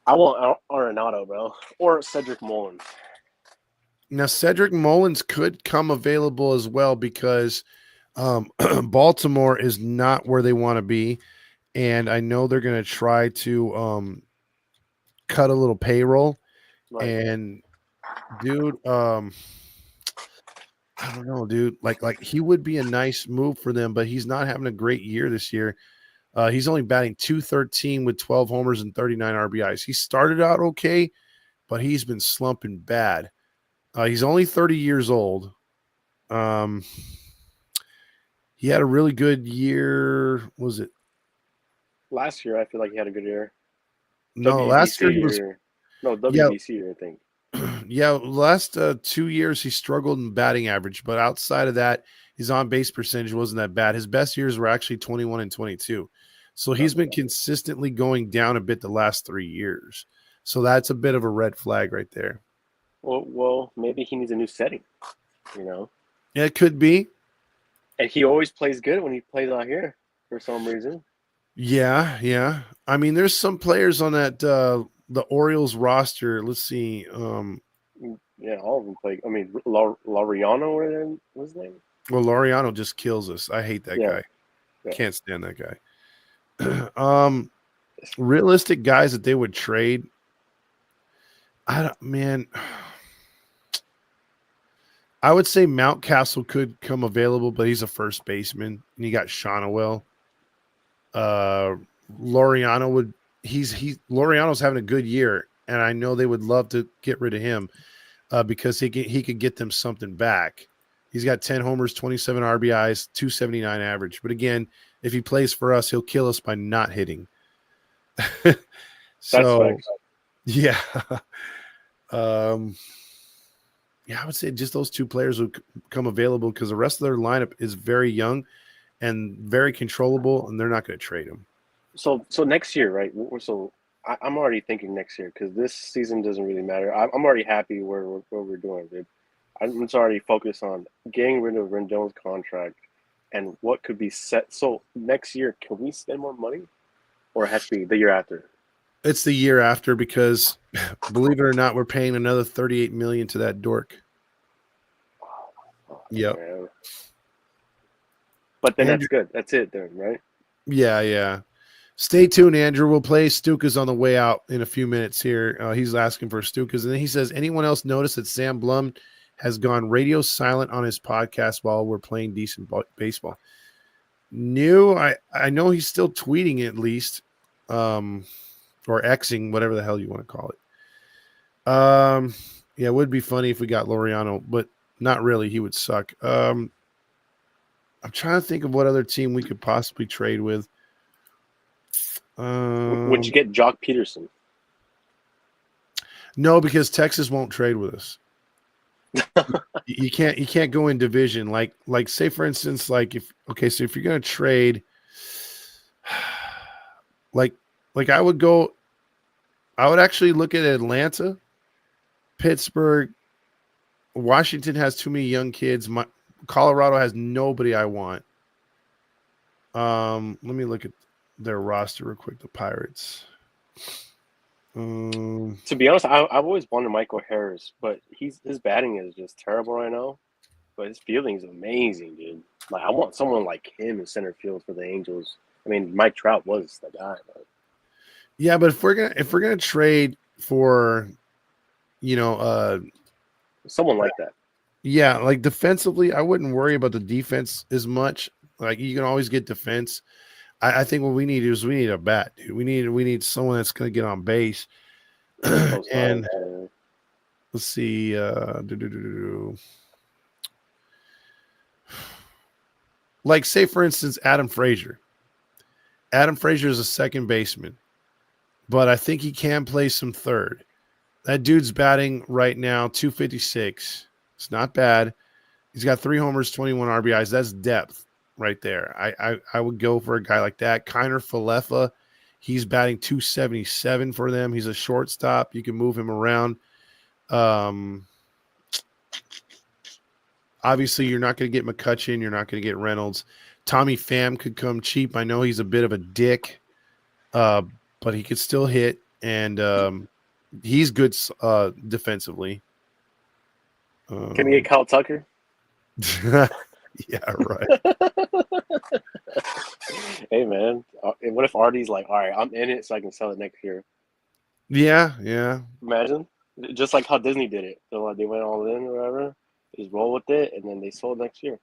I want Arenado, bro, or Cedric Mullins. Now, Cedric Mullins could come available as well, because Baltimore is not where they want to be. And I know they're going to try to cut a little payroll. Right. And dude, I don't know, dude. Like he would be a nice move for them, but he's not having a great year this year. He's only batting .213 with 12 homers and 39 RBIs. He started out okay, but he's been slumping bad. He's only 30 years old. He had a really good year. Was it Last year? I feel like he had a good year. no? Last year he was WBC, I think. Yeah. Last 2 years he struggled in batting average, but outside of that, his on base percentage wasn't that bad. His best years were actually 21 and 22. So he's been consistently going down a bit the last 3 years. So that's a bit of a red flag right there. Well, maybe he needs a new setting, you know? Yeah, it could be. And he always plays good when he plays out here for some reason. Yeah. I mean, there's some players on that the Orioles roster. Let's see. Yeah, all of them play. I mean, Laureano, what was his name? Well, Laureano just kills us. I hate that guy. Yeah. Can't stand that guy. Realistic guys that they would trade. I would say Mountcastle could come available, but he's a first baseman, and you got Shonowell. Laureano would. Laureano's having a good year, and I know they would love to get rid of him because he could get them something back. He's got 10 homers, 27 RBIs, 279 average. But again, if he plays for us, he'll kill us by not hitting. So, yeah. Yeah, I would say just those 2 players would come available, because the rest of their lineup is very young and very controllable, and they're not going to trade them. So next year, right? So I'm already thinking next year, because this season doesn't really matter. I'm already happy where we're doing, dude. I'm just already focused on getting rid of Rendon's contract and what could be set. So next year, can we spend more money, or it has to be the year after? It's the year after, because believe it or not, we're paying another $38 million to that dork. Yep. Man. But then Andrew, that's good. That's it then, right? Yeah. Stay tuned, Andrew. We'll play Stukas on the way out in a few minutes here. He's asking for Stukas. And then he says, anyone else notice that Sam Blum has gone radio silent on his podcast while we're playing decent baseball? No, I know he's still tweeting at least, or Xing, whatever the hell you want to call it. Yeah, it would be funny if we got Laureano, but not really. He would suck. I'm trying to think of what other team we could possibly trade with. Would you get Jock Peterson? No, because Texas won't trade with us. You can't go in division. Like say for instance, so if you're gonna trade, like I would actually look at Atlanta, Pittsburgh, Washington has too many young kids. Colorado has nobody I want. Let me look at their roster real quick. The Pirates. To be honest, I've always wanted Michael Harris, but his batting is just terrible right now. But his fielding is amazing, dude. Like I want someone like him in center field for the Angels. I mean, Mike Trout was the guy. But... Yeah, but if we're gonna trade for, someone like that. Yeah, like defensively, I wouldn't worry about the defense as much. Like you can always get defense. I think what we need is a bat, dude. We need someone that's gonna get on base. And let's see, like say for instance, Adam Frazier. Adam Frazier is a second baseman, but I think he can play some third. That dude's batting right now 256. It's not bad. He's got 3 homers, 21 RBIs. That's depth right there. I would go for a guy like that. Kiner Falefa, he's batting 277 for them. He's a shortstop. You can move him around. Obviously, you're not going to get McCutcheon. You're not going to get Reynolds. Tommy Pham could come cheap. I know he's a bit of a dick, but he could still hit, and he's good defensively. Can you get Kyle Tucker? Yeah, right. Hey, man. What if Artie's like, all right, I'm in it so I can sell it next year? Yeah. Imagine. Just like how Disney did it. So like they went all in or whatever. They just roll with it, and then they sold next year.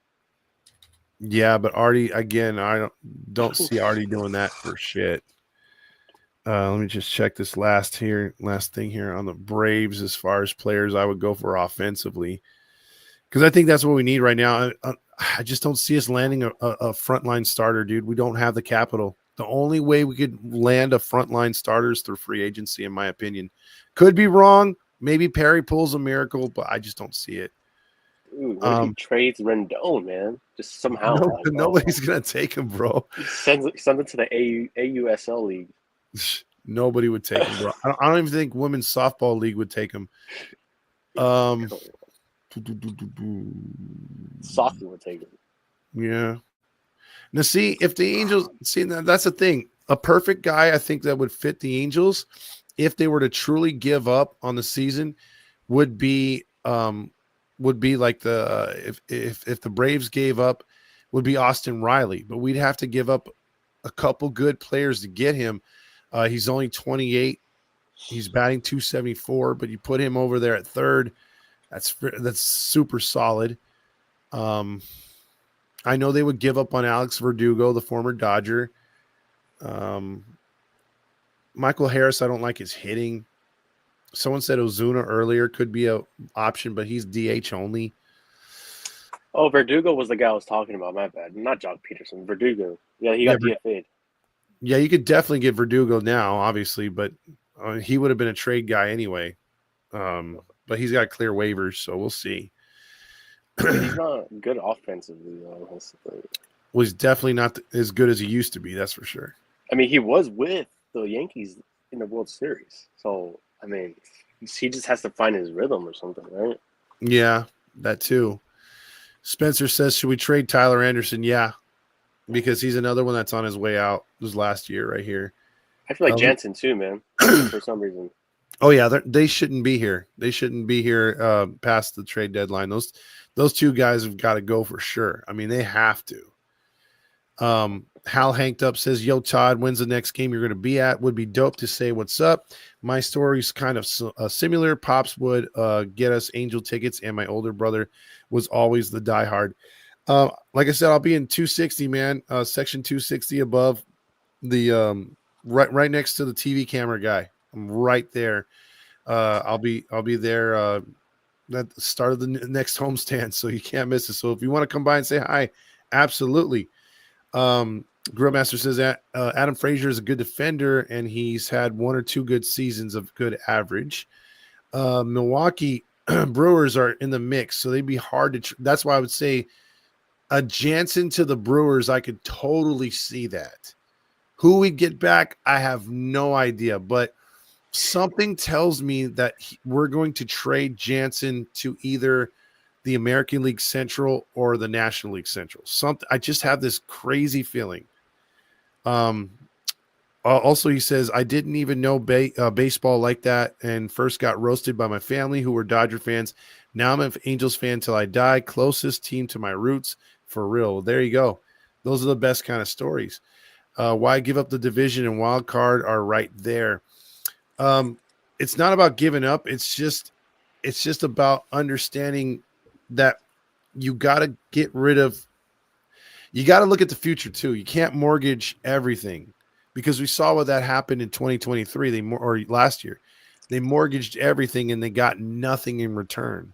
Yeah, but Artie, again, I don't see Artie doing that for shit. Let me just check this last thing here on the Braves as far as players I would go for offensively, because I think that's what we need right now. I just don't see us landing a frontline starter, dude. We don't have the capital. The only way we could land a frontline starter is through free agency, in my opinion. Could be wrong. Maybe Perry pulls a miracle, but I just don't see it. Ooh, what if he trades Rendon, man? Just somehow. Nobody's going to take him, bro. Send it to the AUSL league. Nobody would take him, bro. I don't even think women's softball league would take him. Soccer would take him. Yeah. Now, see, if the Angels that's the thing. A perfect guy, I think that would fit the Angels if they were to truly give up on the season would be like if the Braves gave up would be Austin Riley, but we'd have to give up a couple good players to get him. He's only 28. He's batting 274, but you put him over there at third. That's super solid. I know they would give up on Alex Verdugo, the former Dodger. Michael Harris, I don't like his hitting. Someone said Ozuna earlier could be an option, but he's DH only. Oh, Verdugo was the guy I was talking about. My bad. Not Jock Peterson. Verdugo. Yeah, he got DFA'd. Yeah, you could definitely get Verdugo now, obviously, but he would have been a trade guy anyway. But he's got clear waivers, so we'll see. He's not good offensively, though. Was definitely not as good as he used to be, that's for sure. I mean, he was with the Yankees in the World Series. So, I mean, he just has to find his rhythm or something, right? Yeah, that too. Spencer says, should we trade Tyler Anderson? Yeah, because he's another one that's on his way out. This last year right here. I feel like Jansen too, man, for some reason. Oh, yeah, they shouldn't be here. They shouldn't be here past the trade deadline. Those two guys have got to go for sure. I mean, they have to. Hal Hanked Up says, yo, Todd, when's the next game you're going to be at? Would be dope to say what's up. My story's kind of similar. Pops would get us Angel tickets, and my older brother was always the diehard. Like I said, I'll be in 260, man. Section 260 above the right next to the TV camera guy. I'm right there. I'll be there at the start of the next homestand, so you can't miss it. So if you want to come by and say hi, absolutely. Grillmaster says that Adam Frazier is a good defender, and he's had 1 or 2 good seasons of good average. Milwaukee Brewers are in the mix, so they'd be hard to. That's why I would say a Jansen to the Brewers. I could totally see that. Who we get back, I have no idea, but something tells me that we're going to trade Jansen to either the American League Central or the National League Central. I just have this crazy feeling. Also, he says, I didn't even know baseball like that and first got roasted by my family who were Dodger fans. Now I'm an Angels fan till I die. Closest team to my roots for real. Well, there you go. Those are the best kind of stories. Why give up the division and wild card are right there. It's not about giving up. It's just about understanding that you got to get rid of. You got to look at the future too. You can't mortgage everything because we saw what that happened in 2023 or last year. They mortgaged everything and they got nothing in return.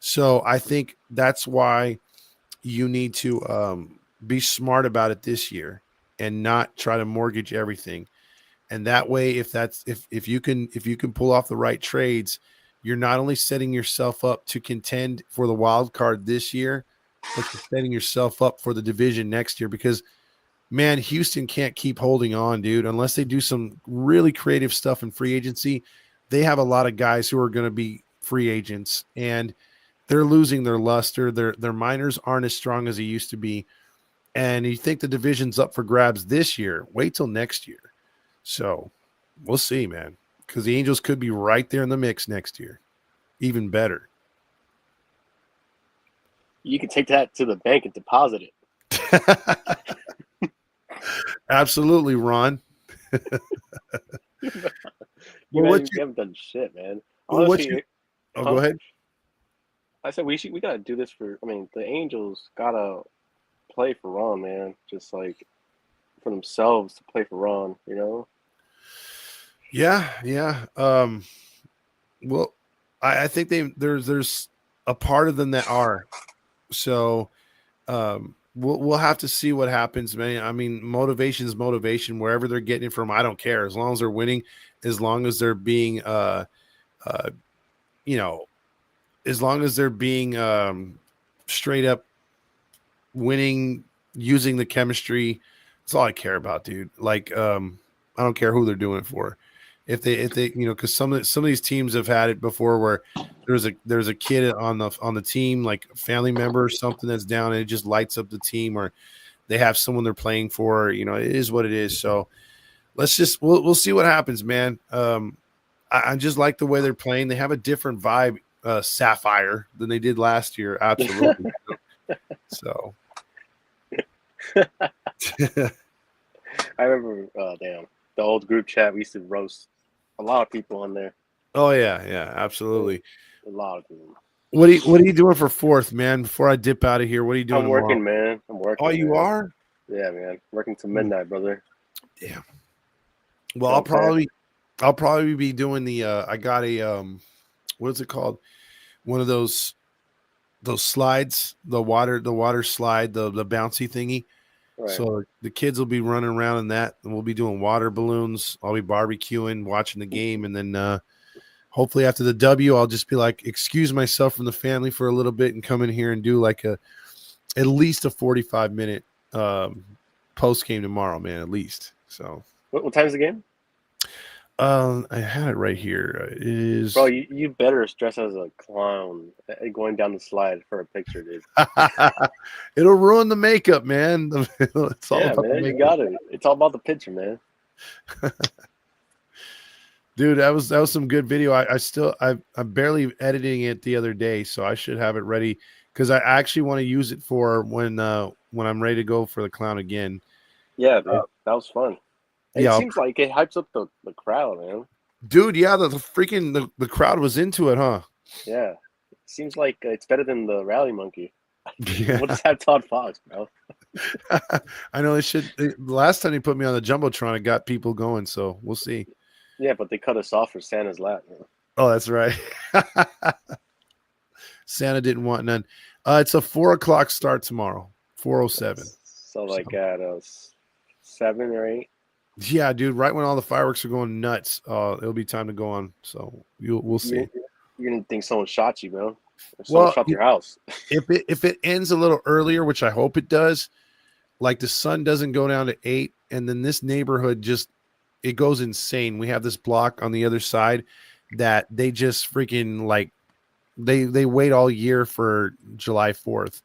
So I think that's why you need to be smart about it this year and not try to mortgage everything. And that way, if you can pull off the right trades, you're not only setting yourself up to contend for the wild card this year, but you're setting yourself up for the division next year. Because, man, Houston can't keep holding on, dude, unless they do some really creative stuff in free agency. They have a lot of guys who are going to be free agents, and they're losing their luster. Their minors aren't as strong as they used to be. And you think the division's up for grabs this year? Wait till next year. So we'll see, man, because the Angels could be right there in the mix next year. Even better. You can take that to the bank and deposit it. Absolutely, Ron. You haven't done shit, man. Honestly, go ahead. I said we gotta do this for. I mean, the Angels gotta play for Ron, man. Just like for themselves to play for Ron, you know. Yeah. Well, I think there's a part of them that are. So we'll have to see what happens, man. I mean, motivation is motivation wherever they're getting it from. I don't care as long as they're winning, as long as they're being as long as they're being straight up winning, using the chemistry. That's all I care about, dude. Like I don't care who they're doing it for. If they because some of these teams have had it before where there's a kid on the team, like a family member or something that's down, and it just lights up the team, or they have someone they're playing for. It is what it is. So we'll see what happens, man. I just like the way they're playing. They have a different vibe, Sapphire, than they did last year. Absolutely. So I remember, the old group chat. We used to roast a lot of people on there. Oh yeah, absolutely. A lot of them. What are you doing for fourth, man? Before I dip out of here, what are you doing? I'm working, tomorrow? man. I'm working. Oh, you are? Yeah, man. Working to midnight, brother. Yeah. Well, I'll probably be doing the. I got a what is it called? One of those slides, the water slide, the bouncy thingy. Right. So the kids will be running around in that, and we'll be doing water balloons. I'll be barbecuing, watching the game, and then hopefully after the W, I'll just be like, excuse myself from the family for a little bit and come in here and do like at least a 45-minute post game tomorrow, man, at least. So what time's the game? I had it right here. It is. Bro, you better dress as a clown going down the slide for a picture, dude. It'll ruin the makeup, man. It's all about man. You got it. It's all about the picture, man. Dude, that was some good video. I'm barely editing it the other day, so I should have it ready because I actually want to use it for when I'm ready to go for the clown again. Yeah, dude, that was fun. It seems like it hypes up the crowd, man. Dude, yeah, the crowd was into it, huh? Yeah. It seems like it's better than the Rally Monkey. Yeah. We'll just have Todd Fox, bro. I know last time he put me on the Jumbotron, it got people going, so we'll see. Yeah, but they cut us off for Santa's lap. Man. Oh, that's right. Santa didn't want none. It's a 4:00 start tomorrow, 4:07. So like at 7 or 8. Yeah, dude. Right when all the fireworks are going nuts, it'll be time to go on. So we'll see. You're gonna think someone shot you, bro. Or someone shot your house. if it ends a little earlier, which I hope it does, like the sun doesn't go down to 8, and then this neighborhood it goes insane. We have this block on the other side that they just freaking like they wait all year for July 4th,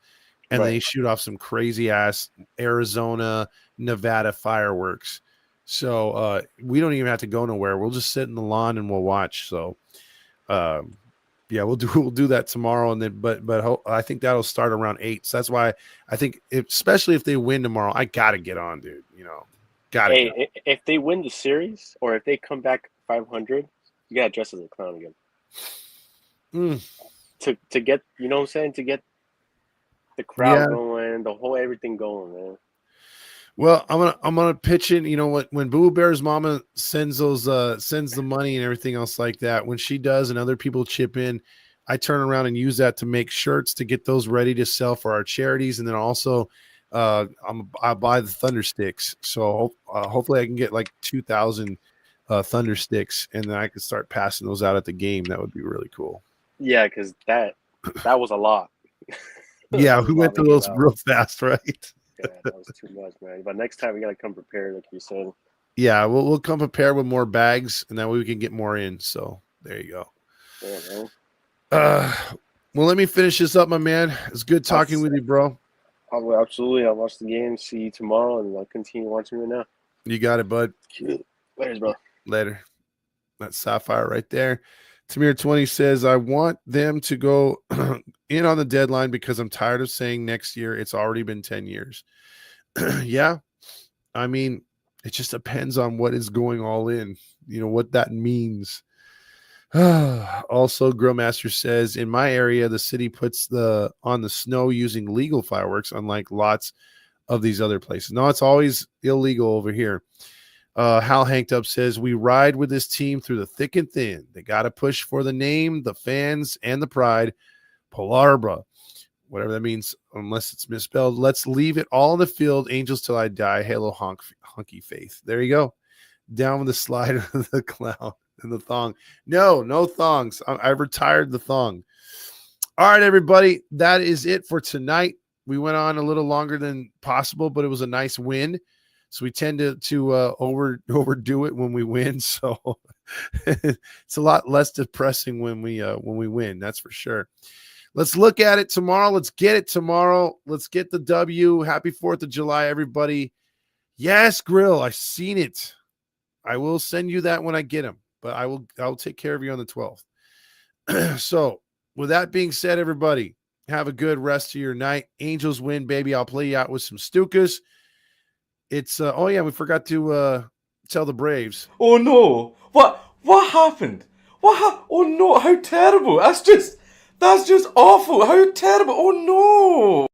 and they shoot off some crazy ass Arizona, Nevada fireworks. So we don't even have to go nowhere. We'll just sit in the lawn and we'll watch. So yeah, we'll do that tomorrow, and then but I think that'll start around 8. So that's why I think, especially if they win tomorrow, I gotta get on, dude. Hey, if they win the series or if they come back 500, you gotta dress as a clown again. To get, you know what I'm saying, to get the crowd going, the whole everything going, man. Well, I'm gonna pitch in. You know what? When Boo Bear's mama sends the money and everything else like that, when she does and other people chip in, I turn around and use that to make shirts to get those ready to sell for our charities, and then also I buy the Thunder Sticks. So hopefully I can get like 2,000 Thunder Sticks, and then I can start passing those out at the game. That would be really cool. Yeah, because that was a lot. Yeah, we went through those real fast, right? Yeah, that was too much, man. But next time we gotta come prepared, like you said. Yeah, we'll come prepared with more bags, and that way we can get more in. So there you go. Yeah, man. Well, let me finish this up, my man. It's good talking with you, bro. Absolutely. I'll watch the game. See you tomorrow, and I'll continue watching it now. You got it, bud. Later, bro. Later. That's Sapphire right there. Tamir 20 says, I want them to go in on the deadline because I'm tired of saying next year. It's already been 10 years. Yeah. I mean, it just depends on what is going all in, what that means. Also, Grillmaster says, in my area, the city puts on the snow using legal fireworks, unlike lots of these other places. No, it's always illegal over here. Hal Hanked Up says, we ride with this team through the thick and thin. They got to push for the name, the fans, and the pride. Polarbra, whatever that means, unless it's misspelled. Let's leave it all in the field. Angels till I die. Halo hunky faith. There you go. Down with the slide of the clown and the thong. No thongs. I've retired the thong. All right, everybody. That is it for tonight. We went on a little longer than possible, but it was a nice win. So we tend to overdo it when we win. So it's a lot less depressing when we win. That's for sure. Let's look at it tomorrow. Let's get it tomorrow. Let's get the W. Happy 4th of July, everybody. Yes, Grill. I've seen it. I will send you that when I get them, but I'll take care of you on the 12th. So with that being said, everybody, have a good rest of your night. Angels win, baby. I'll play you out with some Stukas. It's we forgot to tell the Braves. Oh no! What happened? Oh no! How terrible! That's just awful! How terrible! Oh no!